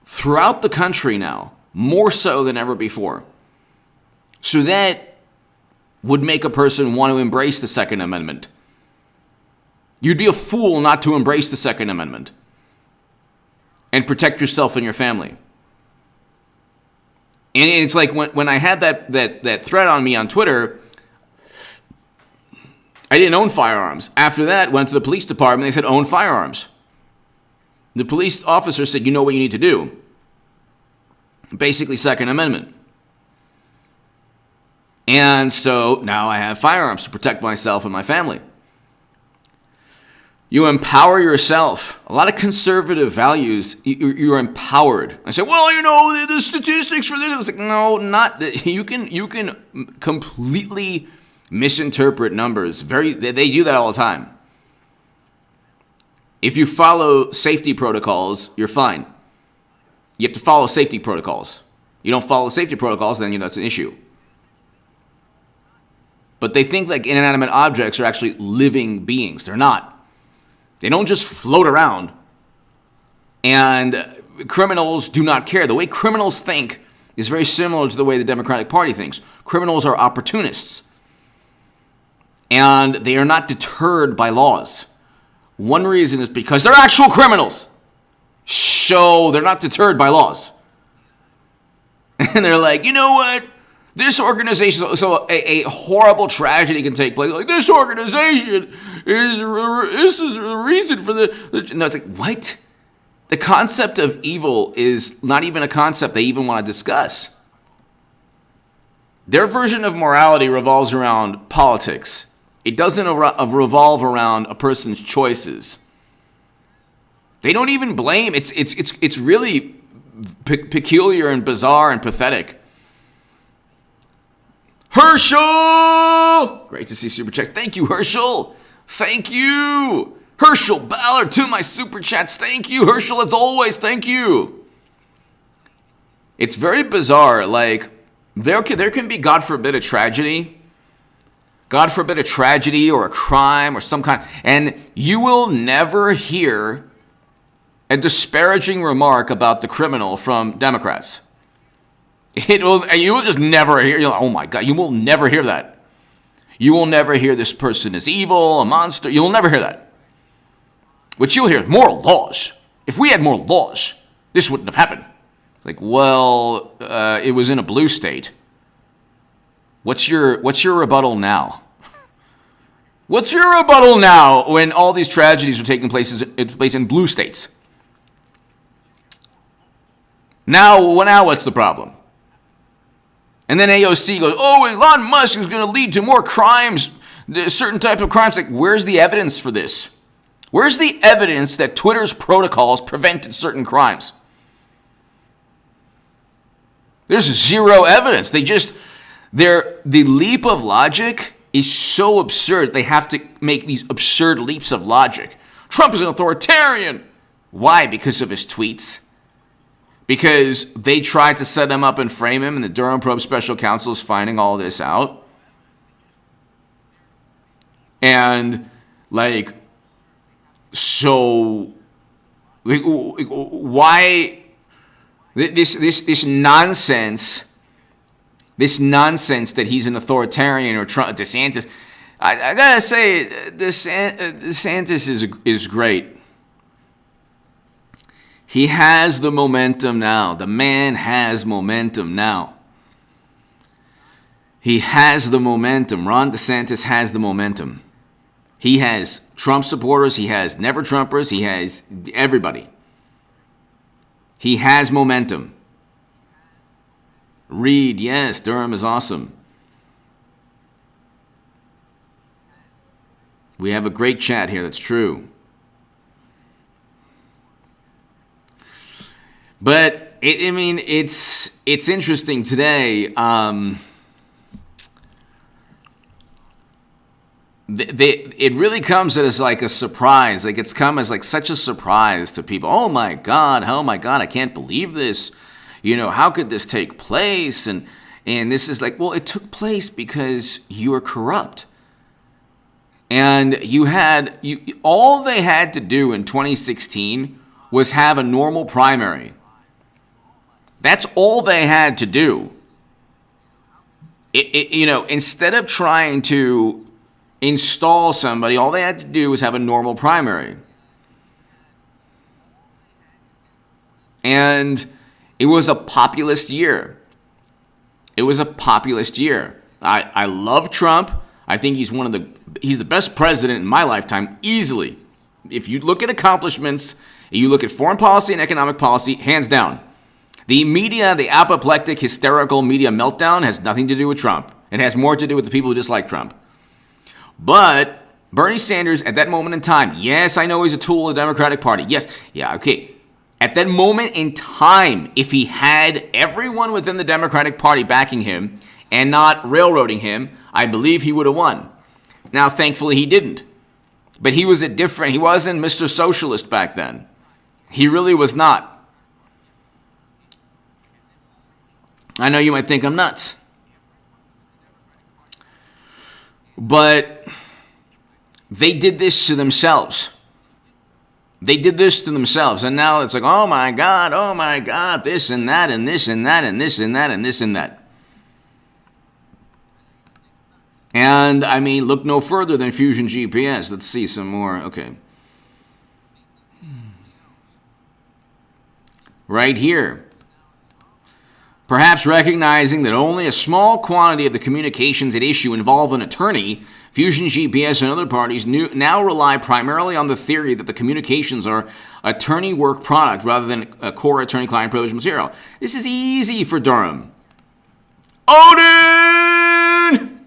throughout the country now, more so than ever before. So that would make a person want to embrace the Second Amendment. You'd be a fool not to embrace the Second Amendment and protect yourself and your family. And it's like when I had that threat on me on Twitter, I didn't own firearms. After that, went to the police department. They said, own firearms. The police officer said, you know what you need to do. Basically, Second Amendment. And so now I have firearms to protect myself and my family. You empower yourself. A lot of conservative values, you're empowered. I say, well, the statistics for this. It's like, no, not that. You can completely misinterpret numbers. They do that all the time. If you follow safety protocols, you're fine. You have to follow safety protocols. You don't follow safety protocols, then it's an issue. But they think like inanimate objects are actually living beings. They're not. They don't just float around. And criminals do not care. The way criminals think is very similar to the way the Democratic Party thinks. Criminals are opportunists. And they are not deterred by laws. One reason is because they're actual criminals. So they're not deterred by laws. And they're like, you know what? This organization, so a horrible tragedy can take place. Like, this organization is the reason for the. No, it's like, what? The concept of evil is not even a concept they even want to discuss. Their version of morality revolves around politics. It doesn't revolve around a person's choices. They don't even blame. It's really peculiar and bizarre and pathetic. Herschel! Great to see Super Chats. Thank you, Herschel. Thank you. Herschel Ballard to my Super Chats. Thank you, Herschel, as always. Thank you. It's very bizarre. Like, there can be, God forbid, a tragedy. God forbid, a tragedy or a crime or some kind. And you will never hear a disparaging remark about the criminal from Democrats. You will just never hear, oh my God, you will never hear that. You will never hear this person is evil, a monster. You will never hear that. What you'll hear is moral laws. If we had more laws, this wouldn't have happened. Like, well, it was in a blue state. What's your rebuttal now? What's your rebuttal now when all these tragedies are taking place in blue states? Now what's the problem? And then AOC goes, oh, Elon Musk is going to lead to more crimes, certain type of crimes. Like, where's the evidence for this? Where's the evidence that Twitter's protocols prevented certain crimes? There's zero evidence. The leap of logic is so absurd. They have to make these absurd leaps of logic. Trump is an authoritarian. Why? Because of his tweets. Because they tried to set him up and frame him, and the Durham Probe Special Counsel is finding all this out. And like, so why this nonsense that he's an authoritarian or Trump, DeSantis? I gotta say, DeSantis is great. He has the momentum now. The man has momentum now. He has the momentum. Ron DeSantis has the momentum. He has Trump supporters. He has never Trumpers. He has everybody. He has momentum. Reed, yes, Durham is awesome. We have a great chat here. That's true. But it's interesting today. It really comes as like a surprise. Like, it's come as like such a surprise to people. Oh my God, I can't believe this. How could this take place? And this is like, well, it took place because you are corrupt. And all they had to do in 2016 was have a normal primary. That's all they had to do. Instead of trying to install somebody, all they had to do was have a normal primary. And it was a populist year. I love Trump. I think he's the best president in my lifetime, easily. If you look at accomplishments, you look at foreign policy and economic policy, hands down. The media, the apoplectic, hysterical media meltdown has nothing to do with Trump. It has more to do with the people who dislike Trump. But Bernie Sanders, at that moment in time, yes, I know he's a tool of the Democratic Party. Yes, yeah, okay. At that moment in time, if he had everyone within the Democratic Party backing him and not railroading him, I believe he would have won. Now, thankfully, he didn't. But he wasn't Mr. Socialist back then. He really was not. I know you might think I'm nuts. But they did this to themselves. And now it's like, oh my God, this and that, and this and that, and this and that, and this and that. And, look no further than Fusion GPS. Let's see some more. Okay. Right here. Perhaps recognizing that only a small quantity of the communications at issue involve an attorney, Fusion GPS and other parties now rely primarily on the theory that the communications are attorney work product rather than a core attorney-client privilege material. This is easy for Durham. Odin!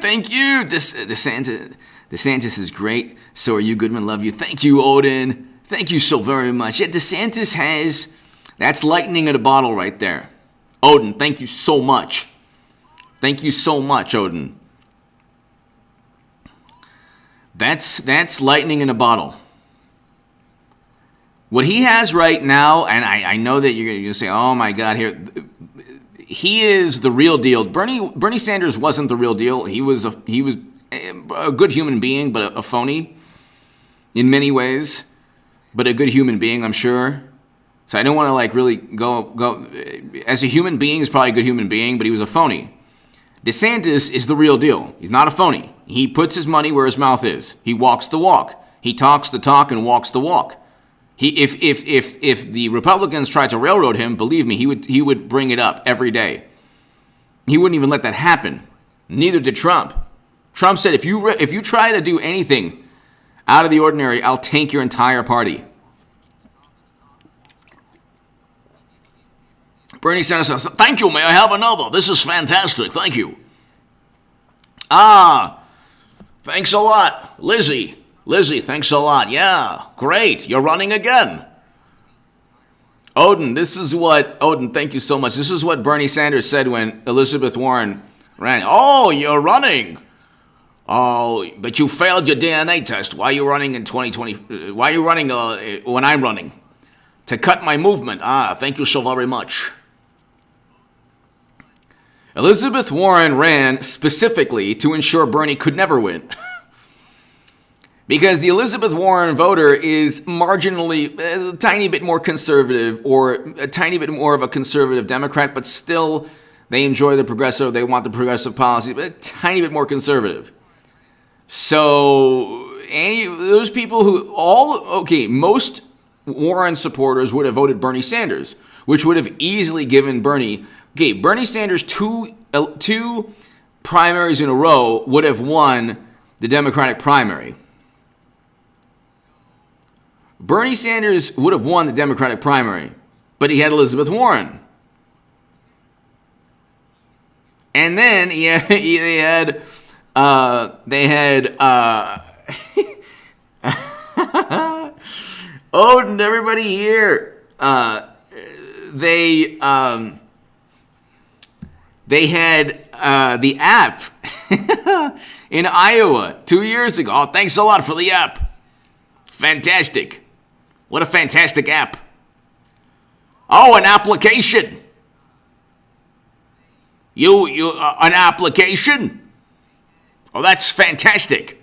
Thank you. DeSantis is great. So are you, Goodman. Love you. Thank you, Odin. Thank you so very much. Yeah, DeSantis has... That's lightning in a bottle right there. Odin, thank you so much. Thank you so much, Odin. That's lightning in a bottle. What he has right now, and I know that you're going to say, oh my God, here, he is the real deal. Bernie Sanders wasn't the real deal. He was a good human being, but a phony in many ways, but a good human being, I'm sure. So I don't want to really go. As a human being, he's probably a good human being, but he was a phony. DeSantis is the real deal. He's not a phony. He puts his money where his mouth is. He walks the walk. He talks the talk and walks the walk. If the Republicans tried to railroad him, believe me, he would bring it up every day. He wouldn't even let that happen. Neither did Trump. Trump said, if you try to do anything out of the ordinary, I'll tank your entire party. Bernie Sanders says, thank you, may I have another? This is fantastic, thank you. Thanks a lot. Lizzie, thanks a lot. Yeah, great, you're running again. Odin, thank you so much. This is what Bernie Sanders said when Elizabeth Warren ran. Oh, you're running. Oh, but you failed your DNA test. Why are you running in 2020? Why are you running when I'm running? To cut my movement. Thank you so very much. Elizabeth Warren ran specifically to ensure Bernie could never win. Because the Elizabeth Warren voter is marginally, a tiny bit more conservative, or a tiny bit more of a conservative Democrat, but still they enjoy the progressive, they want the progressive policy, but a tiny bit more conservative. So those people most Warren supporters would have voted Bernie Sanders, which would have easily given Bernie Sanders two primaries in a row would have won the Democratic primary. Bernie Sanders would have won the Democratic primary, but he had Elizabeth Warren. And then they had oh, and everybody here, they had the app in Iowa 2 years ago. Oh, thanks a lot for the app. Fantastic. What a fantastic app. Oh, an application. An application? Oh, that's fantastic.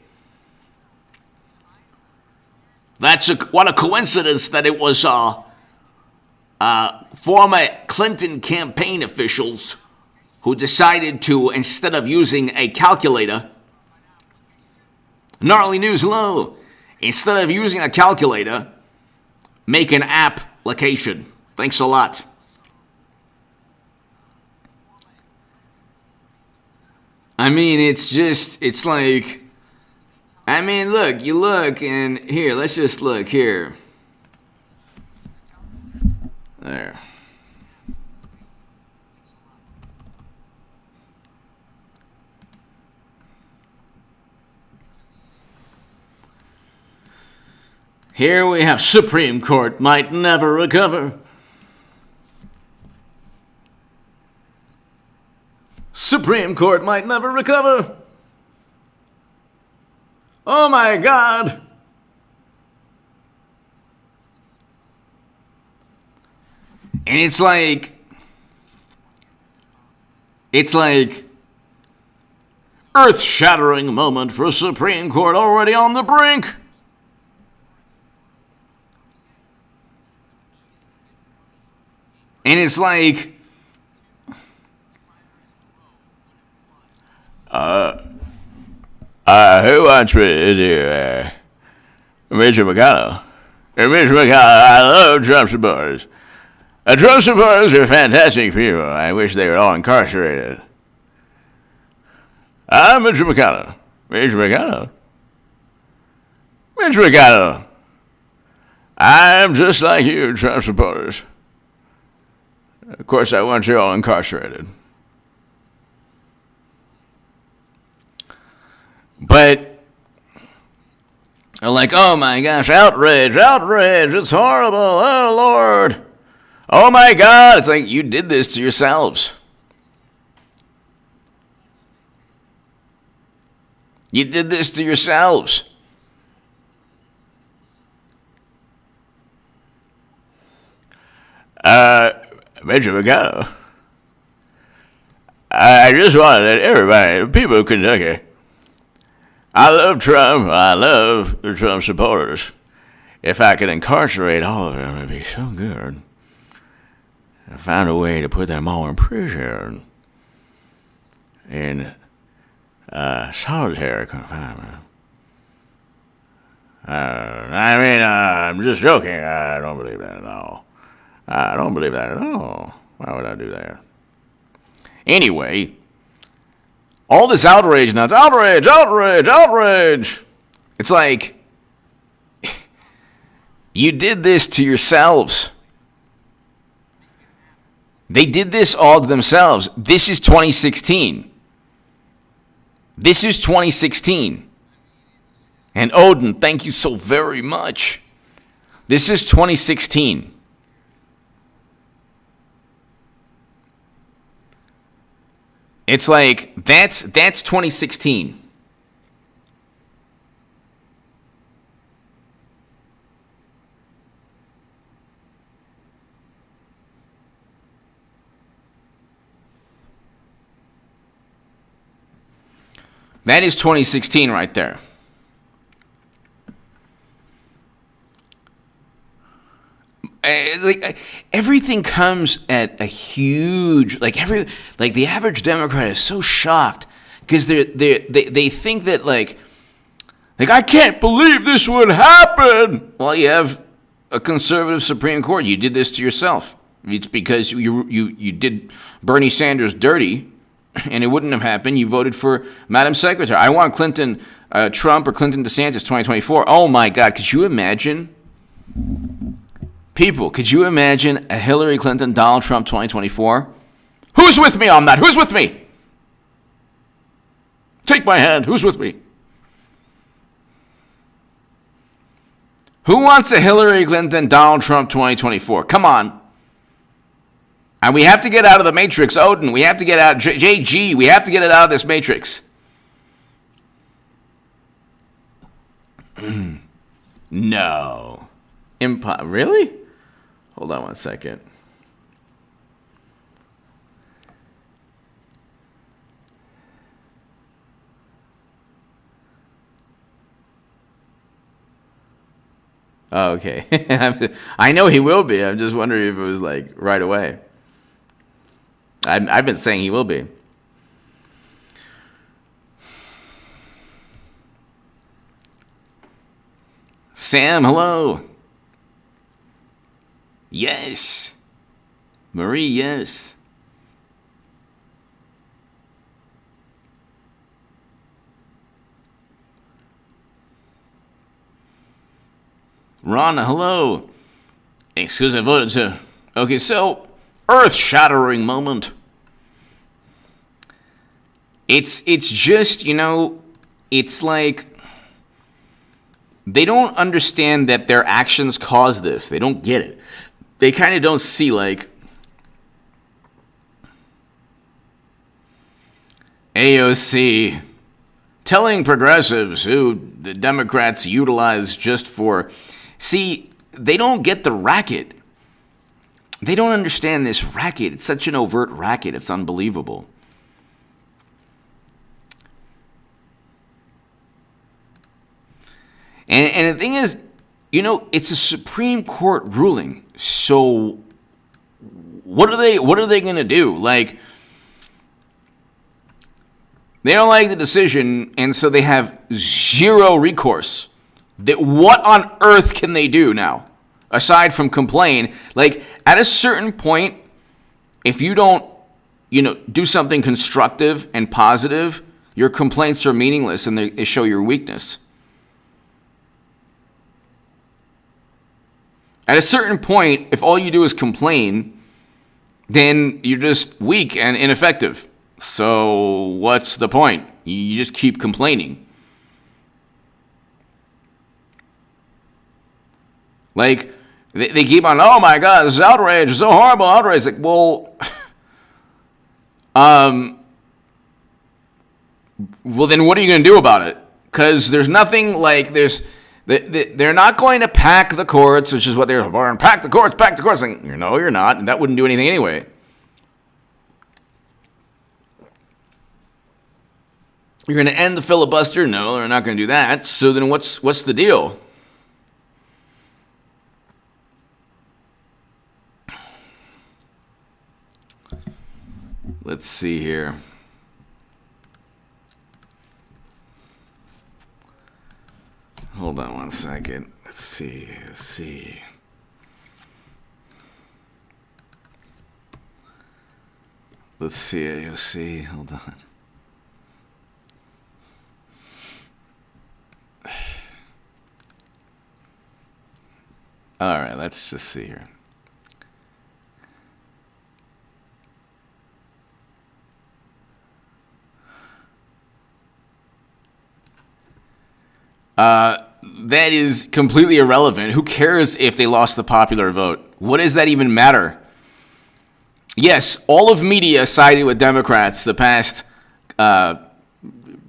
What a coincidence that it was former Clinton campaign officials who decided to, instead of using a calculator, gnarly news, hello, instead of using a calculator, make an application. Thanks a lot. I mean, it's like, I mean, look, you look, and here, let's just look here. There. Here we have Supreme Court might never recover. Supreme Court might never recover. Oh my God. And it's like earth-shattering moment for Supreme Court already on the brink. And it's like, who wants me to do Mitch McConnell? Mitch McConnell, I love Trump supporters. Trump supporters are fantastic people. I wish they were all incarcerated. I'm Mitch McConnell. Mitch McConnell. Mitch McConnell. I'm just like you, Trump supporters. Of course, I want you all incarcerated. But, like, oh my gosh, outrage, it's horrible, oh Lord. Oh my God, it's like you did this to yourselves. You did this to yourselves. Mitch McConnell. I just wanted that everybody, people of Kentucky, I love Trump. I love the Trump supporters. If I could incarcerate all of them, it'd be so good. I found a way to put them all in prison. In solitary confinement. I'm just joking. I don't believe that at all. Why would I do that? Anyway, all this outrage now. It's outrage. It's like, you did this to yourselves. They did this all to themselves. This is 2016. And Odin, thank you so very much. This is 2016. It's like, that's 2016. That is 2016 right there. Everything comes at a huge, the average Democrat is so shocked because they think that like I can't believe this would happen. Well, you have a conservative Supreme Court. You did this to yourself. It's because you did Bernie Sanders dirty, and it wouldn't have happened. You voted for Madam Secretary. I want Clinton, Trump, or Clinton DeSantis 2024. Oh my God, could you imagine? People, could you imagine a Hillary Clinton, Donald Trump 2024? Who's with me on that? Who's with me? Take my hand. Who's with me? Who wants a Hillary Clinton, Donald Trump 2024? Come on. And we have to get out of the matrix. Odin, we have to get out. JG, we have to get it out of this matrix. No. Really? Hold on one second. Oh, okay. I know he will be. I'm just wondering if it was like right away. I've been saying he will be. Sam, hello. Yes. Marie, yes. Ron, hello. Excuse me, I voted to. Okay, so earth-shattering moment. It's just, it's like they don't understand that their actions cause this. They don't get it. They kind of don't see, like, AOC telling progressives who the Democrats utilize just for... See, they don't get the racket. They don't understand this racket. It's such an overt racket. It's unbelievable. And the thing is, it's a Supreme Court ruling. So what are they going to do? Like, they don't like the decision, and so they have zero recourse. What on earth can they do now, aside from complain? Like, at a certain point, if you don't, do something constructive and positive, your complaints are meaningless and they show your weakness. At a certain point, if all you do is complain, then you're just weak and ineffective. So what's the point? You just keep complaining. Like, they keep on, oh my God, this is outrage, it's so horrible, outrage. It's like, well, then what are you going to do about it? Because there's nothing like, they're not going to pack the courts, which is what they're going, pack the courts. Like, no, you're not, and that wouldn't do anything anyway. You're going to end the filibuster? No, they're not going to do that. So then what's the deal? Let's see here. Hold on one second. Let's see. AOC. Hold on. All right, let's just see here. That is completely irrelevant. Who cares if they lost the popular vote? What does that even matter? Yes, all of media sided with Democrats the past.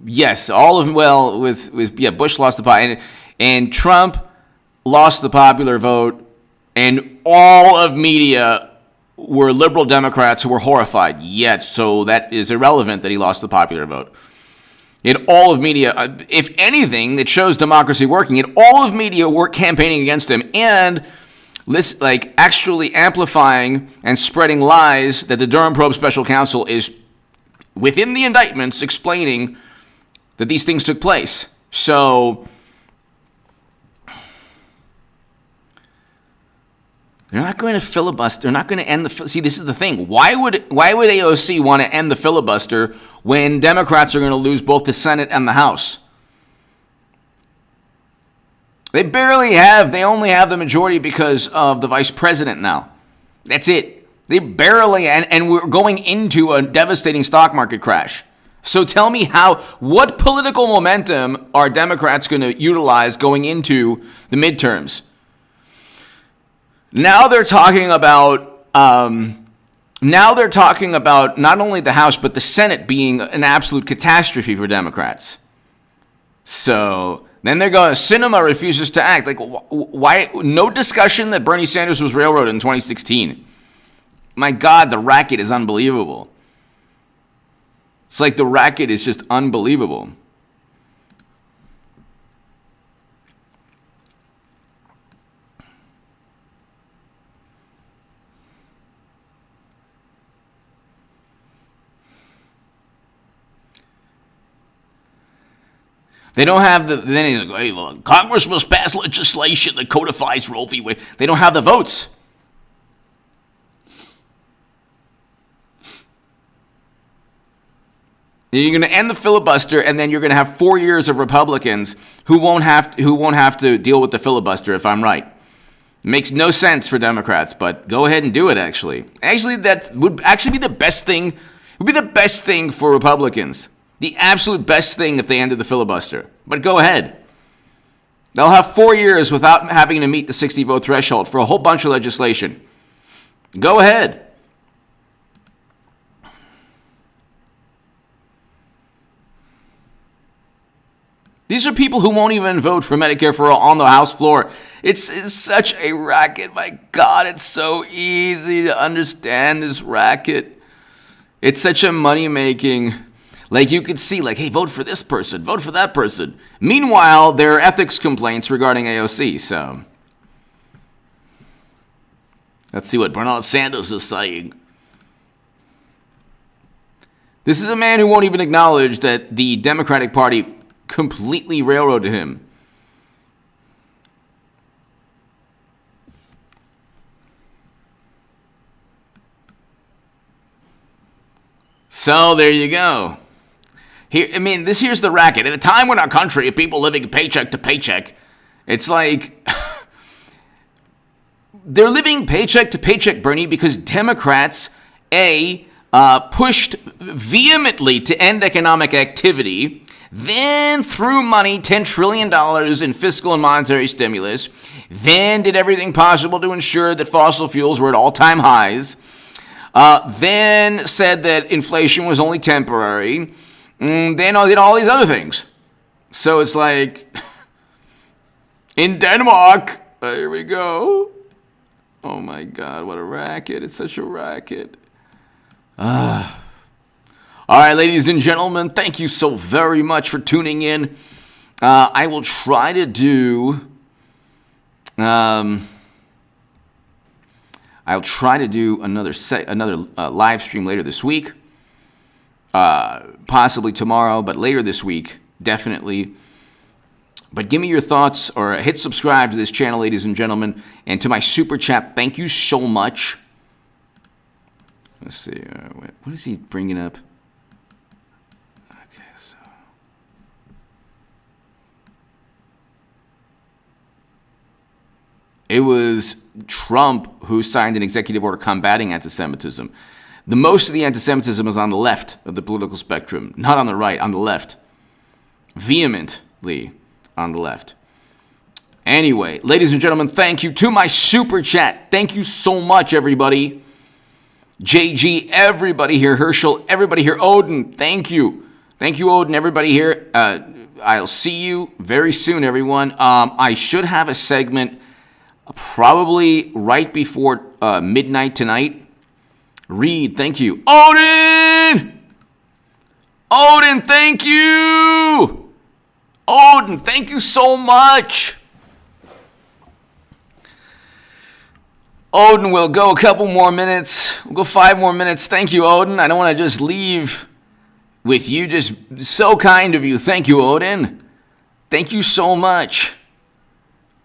Yes, all of Bush lost the popular, and Trump lost the popular vote, and all of media were liberal Democrats who were horrified. Yet, so that is irrelevant that he lost the popular vote. In all of media, if anything, it shows democracy working. In all of media, we're campaigning against him and actually amplifying and spreading lies that the Durham Probe Special Counsel is within the indictments explaining that these things took place. So they're not going to filibuster. They're not going to end the. See, this is the thing. Why would AOC want to end the filibuster when Democrats are going to lose both the Senate and the House? They only have the majority because of the vice president now. That's it. They barely, and we're going into a devastating stock market crash. So tell me what political momentum are Democrats going to utilize going into the midterms? Now they're talking about not only the House, but the Senate being an absolute catastrophe for Democrats. So then they're going, Sinema refuses to act. Like, why? No discussion that Bernie Sanders was railroaded in 2016. My God, the racket is unbelievable. It's like the racket is just unbelievable. They don't have Congress must pass legislation that codifies Roe v. Wade. They don't have the votes. You're going to end the filibuster, and then you're going to have 4 years of Republicans who won't have to deal with the filibuster. If I'm right, it makes no sense for Democrats, but go ahead and do it. Actually, that would actually be the best thing. It would be the best thing for Republicans. The absolute best thing if they ended the filibuster. But go ahead. They'll have 4 years without having to meet the 60-vote threshold for a whole bunch of legislation. Go ahead. These are people who won't even vote for Medicare for all on the House floor. It's such a racket. My God, it's so easy to understand this racket. It's such a money-making. Like, you could see, hey, vote for this person, vote for that person. Meanwhile, there are ethics complaints regarding AOC, so let's see what Bernard Sanders is saying. This is a man who won't even acknowledge that the Democratic Party completely railroaded him. So there you go. Here's the racket. At a time when our country of people living paycheck to paycheck, it's like they're living paycheck to paycheck, Bernie, because Democrats, pushed vehemently to end economic activity, then threw money, $10 trillion in fiscal and monetary stimulus, then did everything possible to ensure that fossil fuels were at all-time highs, then said that inflation was only temporary, then did all these other things. So it's like, in Denmark, here we go. Oh my God, what a racket. It's such a racket. All right, ladies and gentlemen, thank you so very much for tuning in. I will try to do another live stream later this week. Possibly tomorrow, but later this week, definitely. But give me your thoughts or hit subscribe to this channel, ladies and gentlemen. And to my super chat, thank you so much. Let's see. What is he bringing up? Okay, so. It was Trump who signed an executive order combating anti-Semitism. The most of the anti-Semitism is on the left of the political spectrum, not on the right, on the left. Vehemently on the left. Anyway, ladies and gentlemen, thank you to my super chat. Thank you so much, everybody. JG, everybody here. Herschel, everybody here. Odin, thank you. Thank you, Odin, everybody here. I'll see you very soon, everyone. I should have a segment probably right before midnight tonight. Reed, thank you. Odin! Odin, thank you! Odin, thank you so much. Odin, we'll go a couple more minutes. We'll go 5 more minutes. Thank you, Odin. I don't want to just leave with you. Just so kind of you. Thank you, Odin. Thank you so much.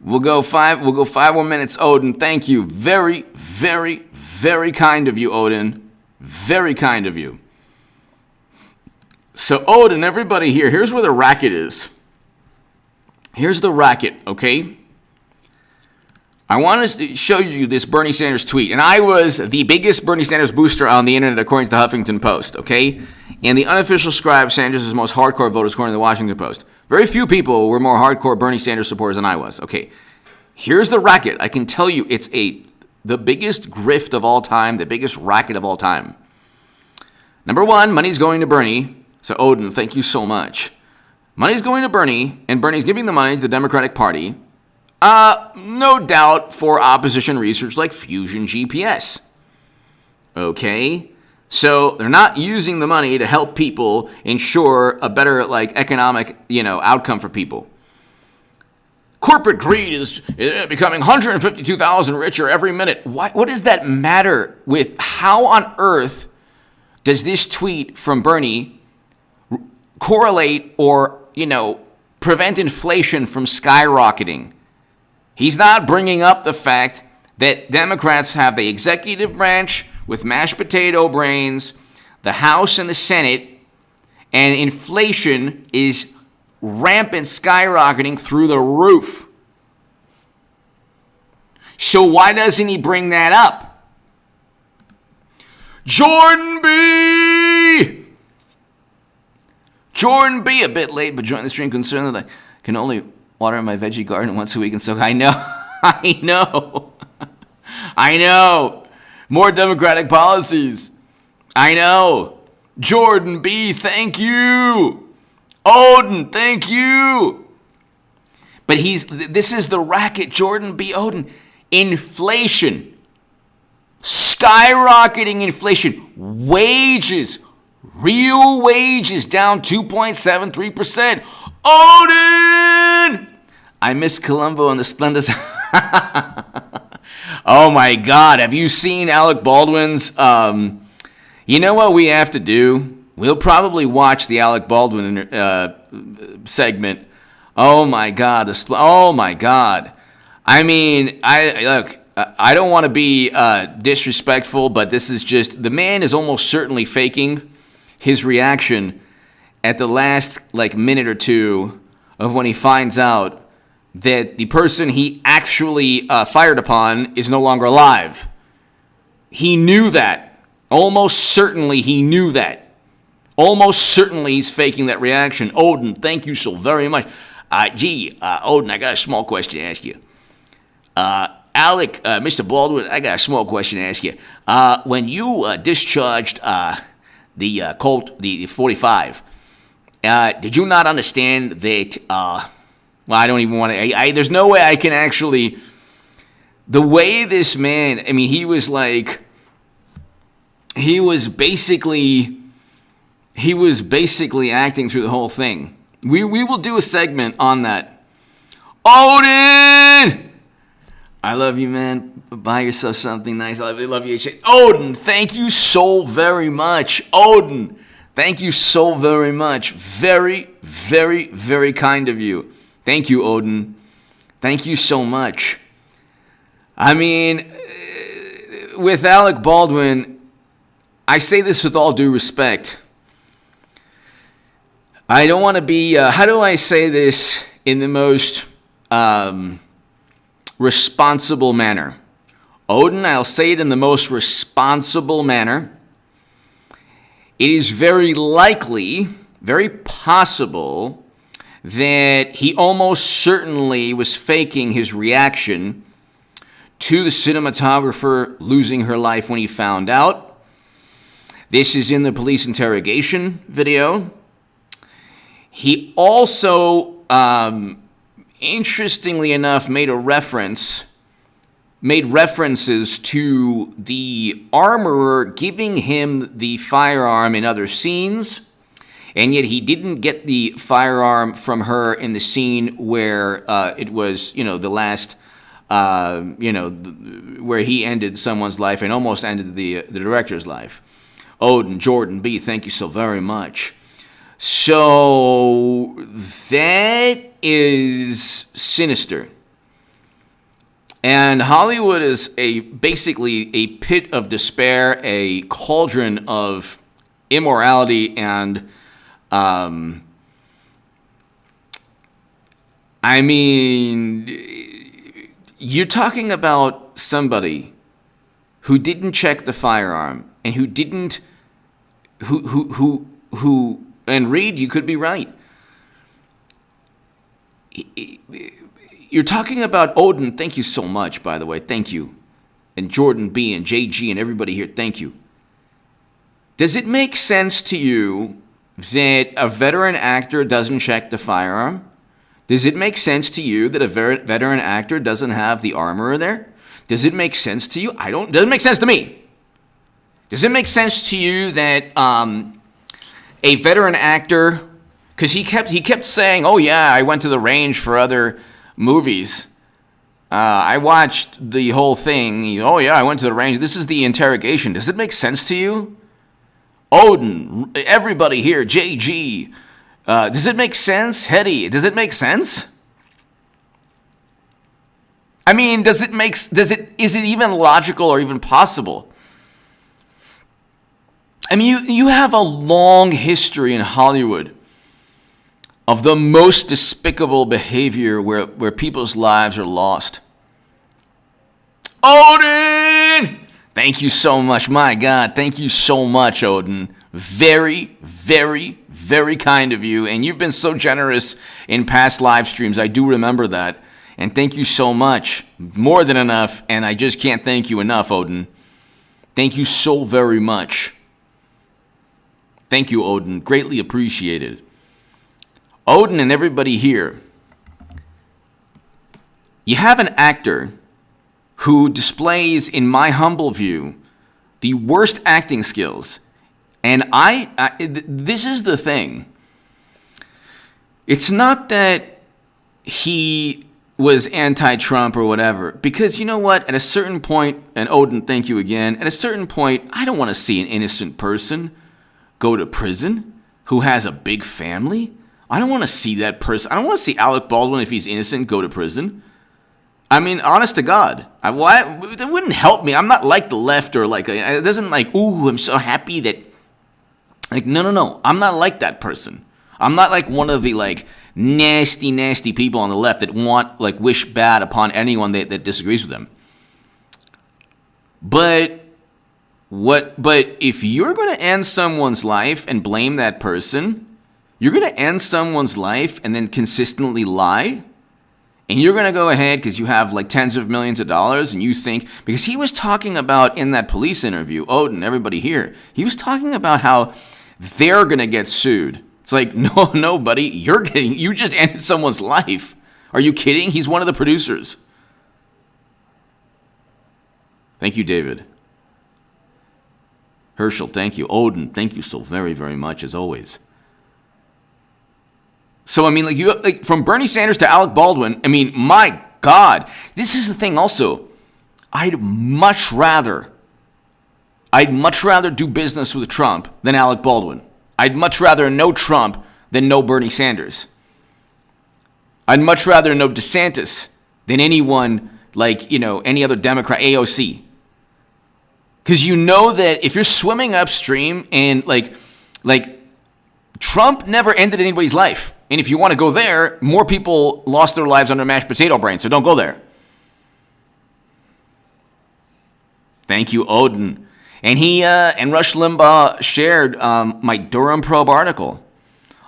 We'll go 5 more minutes, Odin. Thank you. Very, very, very kind of you, Odin. Very kind of you. So, Odin, everybody here, here's where the racket is. Here's the racket, okay? I want to show you this Bernie Sanders tweet. And I was the biggest Bernie Sanders booster on the internet, according to the Huffington Post, okay? And the unofficial scribe, Sanders' most hardcore voters, according to the Washington Post. Very few people were more hardcore Bernie Sanders supporters than I was. Okay, here's the racket. I can tell you it's the biggest grift of all time, the biggest racket of all time. Number one, money's going to Bernie. So, Odin, thank you so much. Money's going to Bernie, and Bernie's giving the money to the Democratic Party. No doubt for opposition research like Fusion GPS. Okay? So they're not using the money to help people ensure a better economic, outcome for people. Corporate greed is becoming 152,000 richer every minute. What does that matter with how on earth does this tweet from Bernie correlate or, prevent inflation from skyrocketing? He's not bringing up the fact that Democrats have the executive branch with mashed potato brains, the House and the Senate, and inflation is rampant, skyrocketing through the roof. So why doesn't he bring that up? Jordan B! Jordan B, a bit late, but joined the stream concerned that I can only water my veggie garden once a week, and so I know. I know. More Democratic policies. I know. Jordan B, thank you. Odin, thank you. But this is the racket, Jordan B. Odin. Inflation. Skyrocketing inflation. Wages. Real wages down 2.73%. Odin! I miss Columbo and the Splendors. Oh my God, have you seen Alec Baldwin's, you know what we have to do? We'll probably watch the Alec Baldwin segment. Oh my God, oh my God. I mean, I don't want to be disrespectful, but this is just, the man is almost certainly faking his reaction at the last minute or two of when he finds out that the person he actually fired upon is no longer alive. He knew that. Almost certainly he knew that. Almost certainly he's faking that reaction. Odin, thank you so very much. Odin, I got a small question to ask you. Alec, Mr. Baldwin, I got a small question to ask you. When you discharged the Colt, the 45, did you not understand that... Well, I don't even want to... there's no way I can actually... The way this man... I mean, he was basically acting through the whole thing. We will do a segment on that. Odin! I love you, man. Buy yourself something nice. I love you. Odin, thank you so very much. Odin, thank you so very much. Very, very, very kind of you. Thank you, Odin. Thank you so much. I mean, with Alec Baldwin, I say this with all due respect. I don't want to be, how do I say this in the most responsible manner? Odin, I'll say it in the most responsible manner. It is very likely, very possible, that he almost certainly was faking his reaction to the cinematographer losing her life when he found out. This is in the police interrogation video. He also, interestingly enough, made references to the armorer giving him the firearm in other scenes, And yet he didn't get the firearm from her in the scene where it was, the last, where he ended someone's life and almost ended the director's life. Odin, Jordan B., thank you so very much. So that is sinister. And Hollywood is basically a pit of despair, a cauldron of immorality and you're talking about somebody who didn't check the firearm and who and Reed, you could be right. You're talking about Odin. Thank you so much, by the way. Thank you. And Jordan B and JG and everybody here, thank you. Does it make sense to you that a veteran actor doesn't check the firearm? Does it make sense to you that a veteran actor doesn't have the armor there? Does it make sense to you? Doesn't make sense to me. Does it make sense to you that a veteran actor, because he kept saying, oh yeah, I went to the range for other movies. I watched the whole thing. Oh yeah, I went to the range. This is the interrogation. Does it make sense to you? Odin, everybody here, JG. Does it make sense? Hetty, does it make sense? Is it even logical or even possible? You have a long history in Hollywood of the most despicable behavior where people's lives are lost. Odin! Thank you so much. My God, thank you so much, Odin. Very, very, very kind of you. And you've been so generous in past live streams. I do remember that. And thank you so much. More than enough. And I just can't thank you enough, Odin. Thank you so very much. Thank you, Odin. Greatly appreciated. Odin and everybody here. You have an actor who displays, in my humble view, the worst acting skills. And this is the thing. It's not that he was anti-Trump or whatever, because you know what? At a certain point, and Odin, thank you again, at a certain point, I don't want to see an innocent person go to prison who has a big family. I don't want to see that person. I don't want to see Alec Baldwin, if he's innocent, go to prison. Honest to God, it wouldn't help me. I'm not like the left or it doesn't ooh, I'm so happy that, no. I'm not like that person. I'm not like one of the nasty, nasty people on the left that wish bad upon anyone that disagrees with them. But if you're going to end someone's life and blame that person, you're going to end someone's life and then consistently lie. And you're going to go ahead because you have tens of millions of dollars and you think, because he was talking about in that police interview, Odin, everybody here, he was talking about how they're going to get sued. It's no, buddy, you just ended someone's life. Are you kidding? He's one of the producers. Thank you, David. Herschel, thank you. Odin, thank you so very, very much, as always. So, from Bernie Sanders to Alec Baldwin, my God, this is the thing also. I'd much rather do business with Trump than Alec Baldwin. I'd much rather know Trump than know Bernie Sanders. I'd much rather know DeSantis than anyone any other Democrat, AOC. Because you know that if you're swimming upstream and Trump never ended anybody's life. And if you want to go there, more people lost their lives under mashed potato brain, so don't go there. Thank you, Odin. And and Rush Limbaugh shared my Durham probe article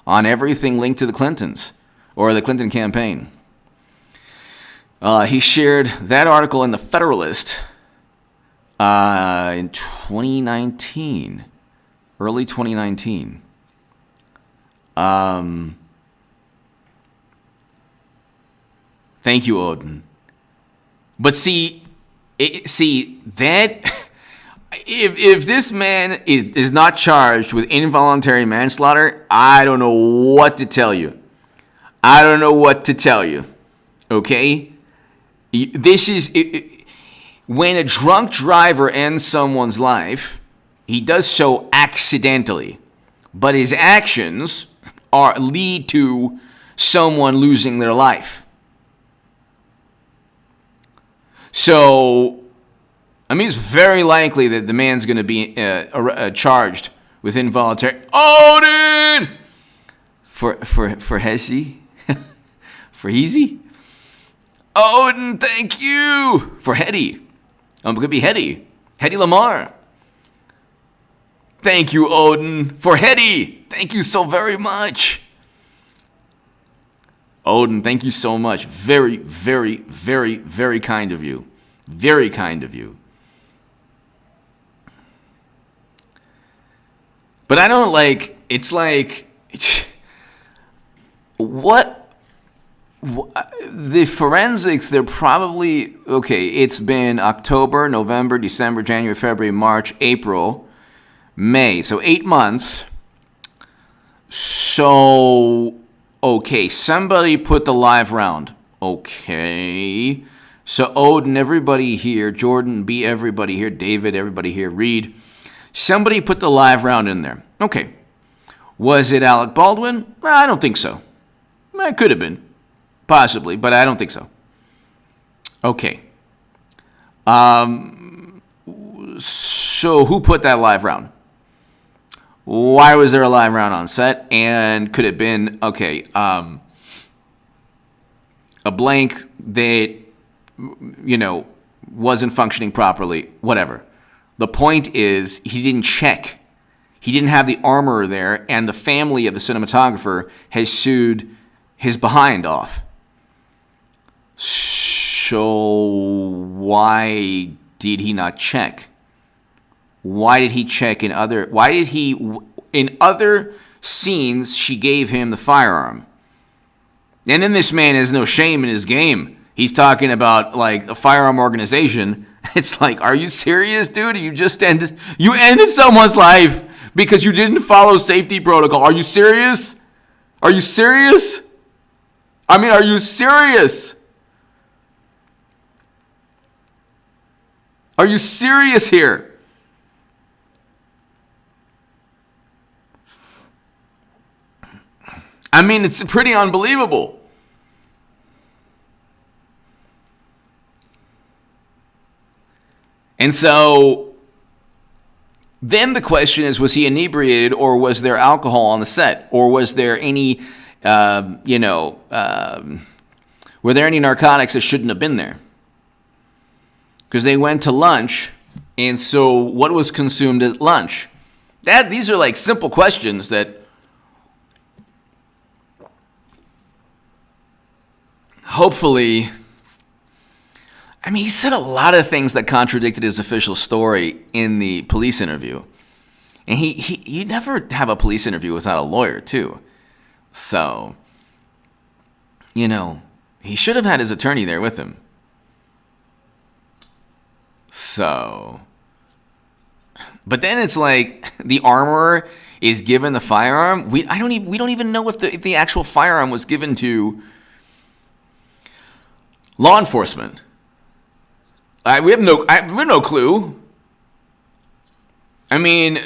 on everything linked to the Clintons or the Clinton campaign. He shared that article in the Federalist in 2019, early 2019. Thank you, Odin. But see that if this man is not charged with involuntary manslaughter, I don't know what to tell you. I don't know what to tell you. Okay? This is when a drunk driver ends someone's life, he does so accidentally, but his actions lead to someone losing their life. So, I mean, it's very likely that the man's going to be charged with involuntary. Odin! For Hesse? For Heezy? Odin, thank you! For Hetty. It could be Hetty. Hetty Lamar. Thank you, Odin. For Hetty. Thank you so very much. Odin, thank you so much. Very, very, very, very kind of you. Very kind of you. But I don't it's like, what? The forensics, they're probably, okay, it's been October, November, December, January, February, March, April, May. So 8 months. So, okay, somebody put the live round. Okay. So Odin, everybody here. Jordan, B, everybody here. David, everybody here. Reed. Somebody put the live round in there. Okay. Was it Alec Baldwin? I don't think so. It could have been. Possibly, but I don't think so. Okay. So who put that live round? Why was there a live round on set? And could it have been, okay, a blank that, wasn't functioning properly, whatever. The point is, he didn't check. He didn't have the armorer there, and the family of the cinematographer has sued his behind off. So why did he not check? Why did he check in other scenes she gave him the firearm? And then this man has no shame in his game. He's talking about a firearm organization. It's like, are you serious, dude? You ended someone's life because you didn't follow safety protocol. Are you serious? Are you serious? I mean, are you serious? Are you serious here? I mean, it's pretty unbelievable. And so then the question is, was he inebriated, or was there alcohol on the set? Or was there any, were there any narcotics that shouldn't have been there? Because they went to lunch, and so what was consumed at lunch? These are simple questions that hopefully, I mean, he said a lot of things that contradicted his official story in the police interview. And he never have a police interview without a lawyer, too. So, he should have had his attorney there with him. So, but then it's like the armorer is given the firearm. We don't even know if the actual firearm was given to law enforcement. We have no clue. I mean,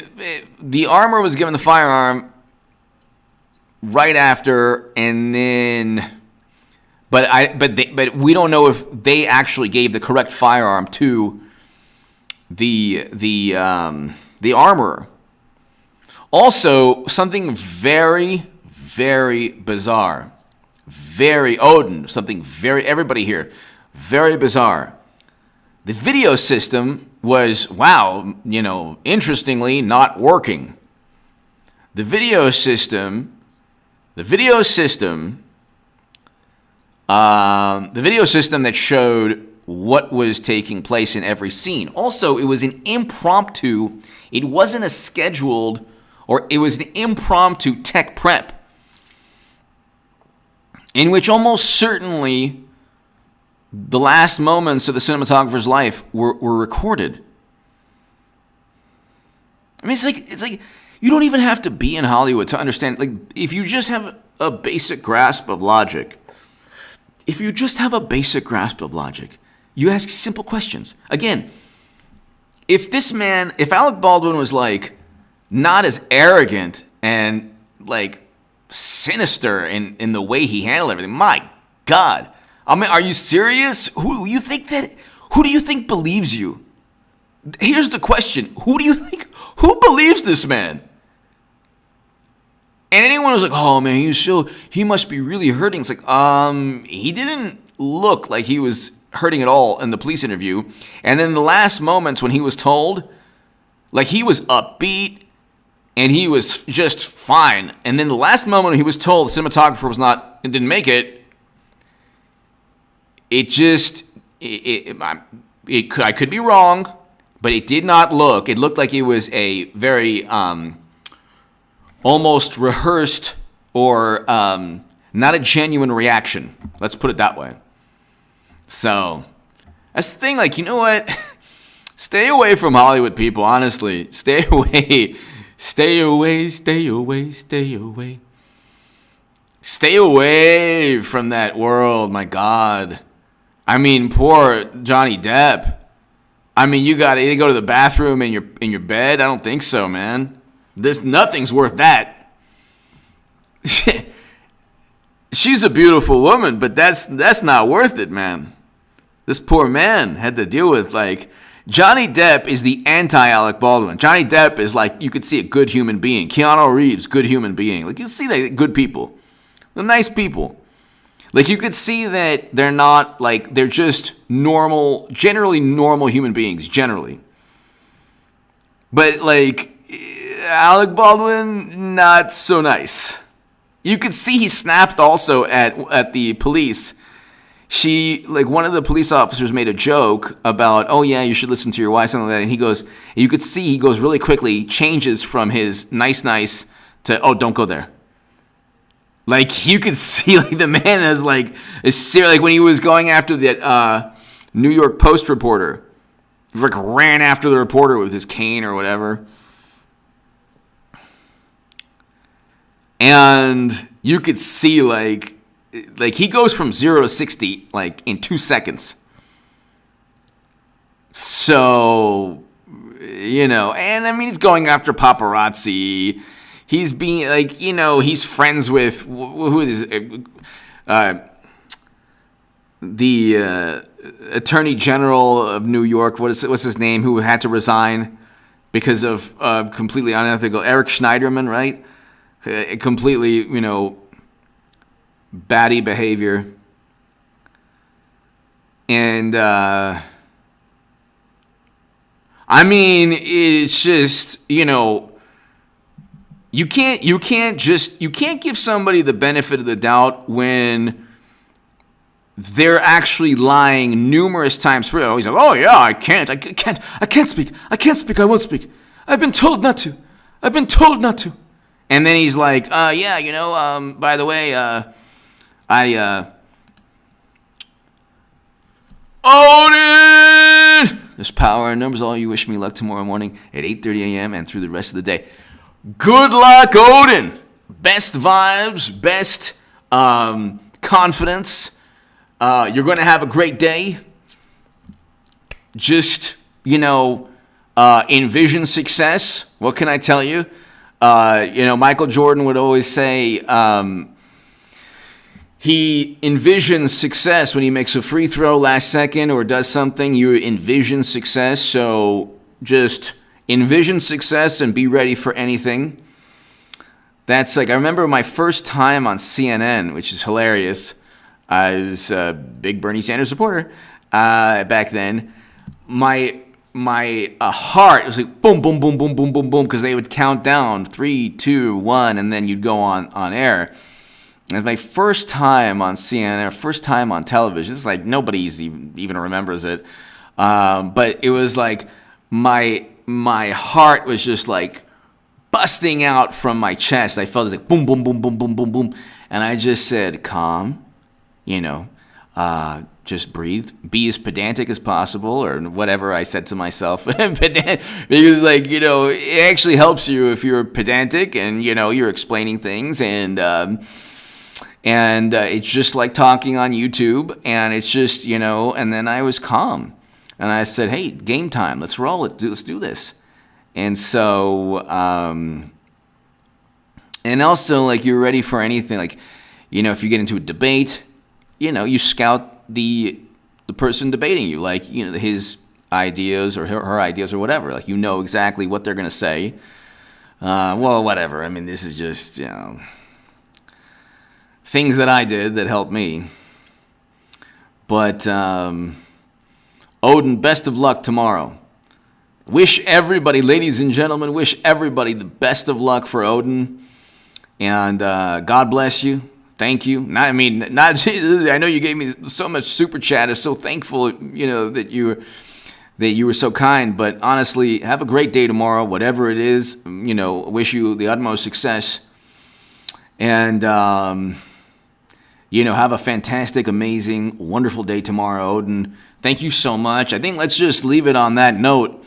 the armorer was given the firearm right after, and then. But we don't know if they actually gave the correct firearm to the armorer. Also, something very, very bizarre. Everybody here, very bizarre. The video system was, interestingly, not working. The video system that showed what was taking place in every scene. Also, it was an impromptu, it wasn't a scheduled, or it was an impromptu tech prep, in which almost certainly the last moments of the cinematographer's life were recorded. I mean, it's like you don't even have to be in Hollywood to understand. Like, if you just have a basic grasp of logic, you ask simple questions. Again, if Alec Baldwin was like not as arrogant and like sinister in the way he handled everything, my God, I mean, are you serious? Who do you think believes you? Here's the question: who believes this man? And anyone who's like, oh man, he must be really hurting. It's like, he didn't look like he was hurting at all in the police interview. And then the last moments when he was told, like, he was upbeat and he was just fine. And then the last moment when he was told the cinematographer didn't make it, I could be wrong, but it did not look. It looked like it was a very almost rehearsed or not a genuine reaction. Let's put it that way. So that's the thing. Like, you know what? Stay away from Hollywood, people. Honestly, stay away. Stay away. Stay away. Stay away. Stay away from that world. My God. I mean, poor Johnny Depp. I mean, you gotta go to the bathroom in your bed. I don't think so, man. Nothing's worth that. She's a beautiful woman, but that's not worth it, man. This poor man had to deal with, like, Johnny Depp is the anti-Alec Baldwin. Johnny Depp is like, you could see a good human being. Keanu Reeves, good human being. Like, you see that good people. They're nice people. Like, you could see that they're not, like, they're just generally normal human beings, generally. But, like, Alec Baldwin, not so nice. You could see he snapped also at the police. One of the police officers made a joke about, oh yeah, you should listen to your wife, something like that. And you could see he goes really quickly, changes from his nice to, oh, don't go there. Like, you could see, like, the man is like when he was going after the New York Post reporter, he like ran after the reporter with his cane or whatever. And you could see, like he goes from 0 to 60, like, in 2 seconds. So, you know, and I mean, he's going after paparazzi. He's being, like, you know, he's friends with, who is the Attorney General of New York, what's his name, who had to resign because of completely unethical, Eric Schneiderman, right? Completely, you know, batty behavior. And, I mean, it's just, you know, you can't give somebody the benefit of the doubt when they're actually lying numerous times through. He's like, oh yeah, I can't speak, I won't speak. I've been told not to. And then he's like, yeah, you know, by the way, Odin! There's power in numbers. All you wish me luck tomorrow morning at 8:30 a.m. and through the rest of the day. Good luck, Odin. Best vibes, best confidence. You're going to have a great day. Just, you know, envision success. What can I tell you? You know, Michael Jordan would always say he envisions success when he makes a free throw last second or does something. You envision success. So just envision success and be ready for anything. That's like, I remember my first time on CNN, which is hilarious. I was a big Bernie Sanders supporter back then. My heart was like boom, boom, boom, boom, boom, boom, boom, because they would count down 3, 2, 1, and then you'd go on air. And my first time on CNN, first time on television. It's like nobody's even remembers it. But it was like my heart was just like busting out from my chest. I felt it like boom, boom, boom, boom, boom, boom, boom. And I just said, calm, you know, just breathe, be as pedantic as possible, or whatever I said to myself. Because, like, it actually helps you if you're pedantic and, you're explaining things, and it's just like talking on YouTube, and it's just, and then I was calm. And I said, hey, game time, let's roll it, let's do this. And so, and also, like, you're ready for anything, like, if you get into a debate, you scout the person debating you, like, his ideas or her ideas or whatever. Like, exactly what they're going to say. Well, whatever. I mean, this is just, things that I did that helped me. But, Odin, best of luck tomorrow. Wish everybody, ladies and gentlemen, wish everybody the best of luck for Odin. And God bless you. Thank you. I know you gave me so much super chat. I'm so thankful, that you were so kind. But honestly, have a great day tomorrow, whatever it is. Wish you the utmost success. And, have a fantastic, amazing, wonderful day tomorrow, Odin. Thank you so much. I think let's just leave it on that note.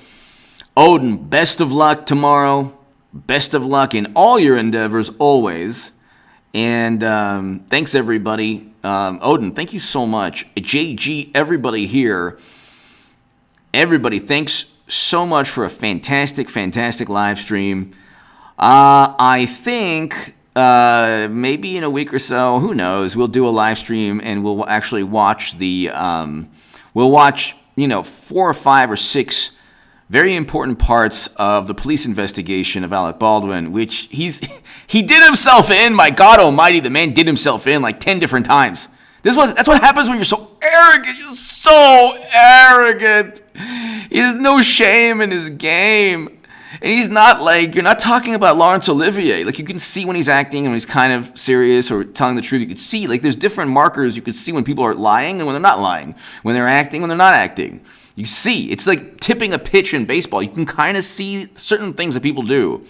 Odin, best of luck tomorrow. Best of luck in all your endeavors, always. And thanks, everybody. Odin, thank you so much. JG, everybody here. Everybody, thanks so much for a fantastic, fantastic live stream. I think maybe in a week or so, who knows, we'll do a live stream and we'll actually watch we'll watch, 4 or 5 or 6 very important parts of the police investigation of Alec Baldwin, which he did himself in. My God Almighty, the man did himself in like 10 different times. That's what happens when you're so arrogant. You're so arrogant. He has no shame in his game. And he's not like, you're not talking about Laurence Olivier. Like, you can see when he's acting and when he's kind of serious or telling the truth. You can see, like, there's different markers. You can see when people are lying and when they're not lying. When they're acting, when they're not acting. You see, it's like tipping a pitch in baseball. You can kind of see certain things that people do.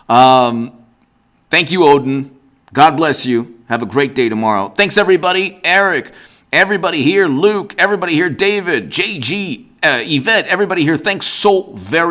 Thank you, Odin. God bless you. Have a great day tomorrow. Thanks, everybody. Eric, everybody here. Luke, everybody here. David, JG, Yvette, everybody here. Thanks so very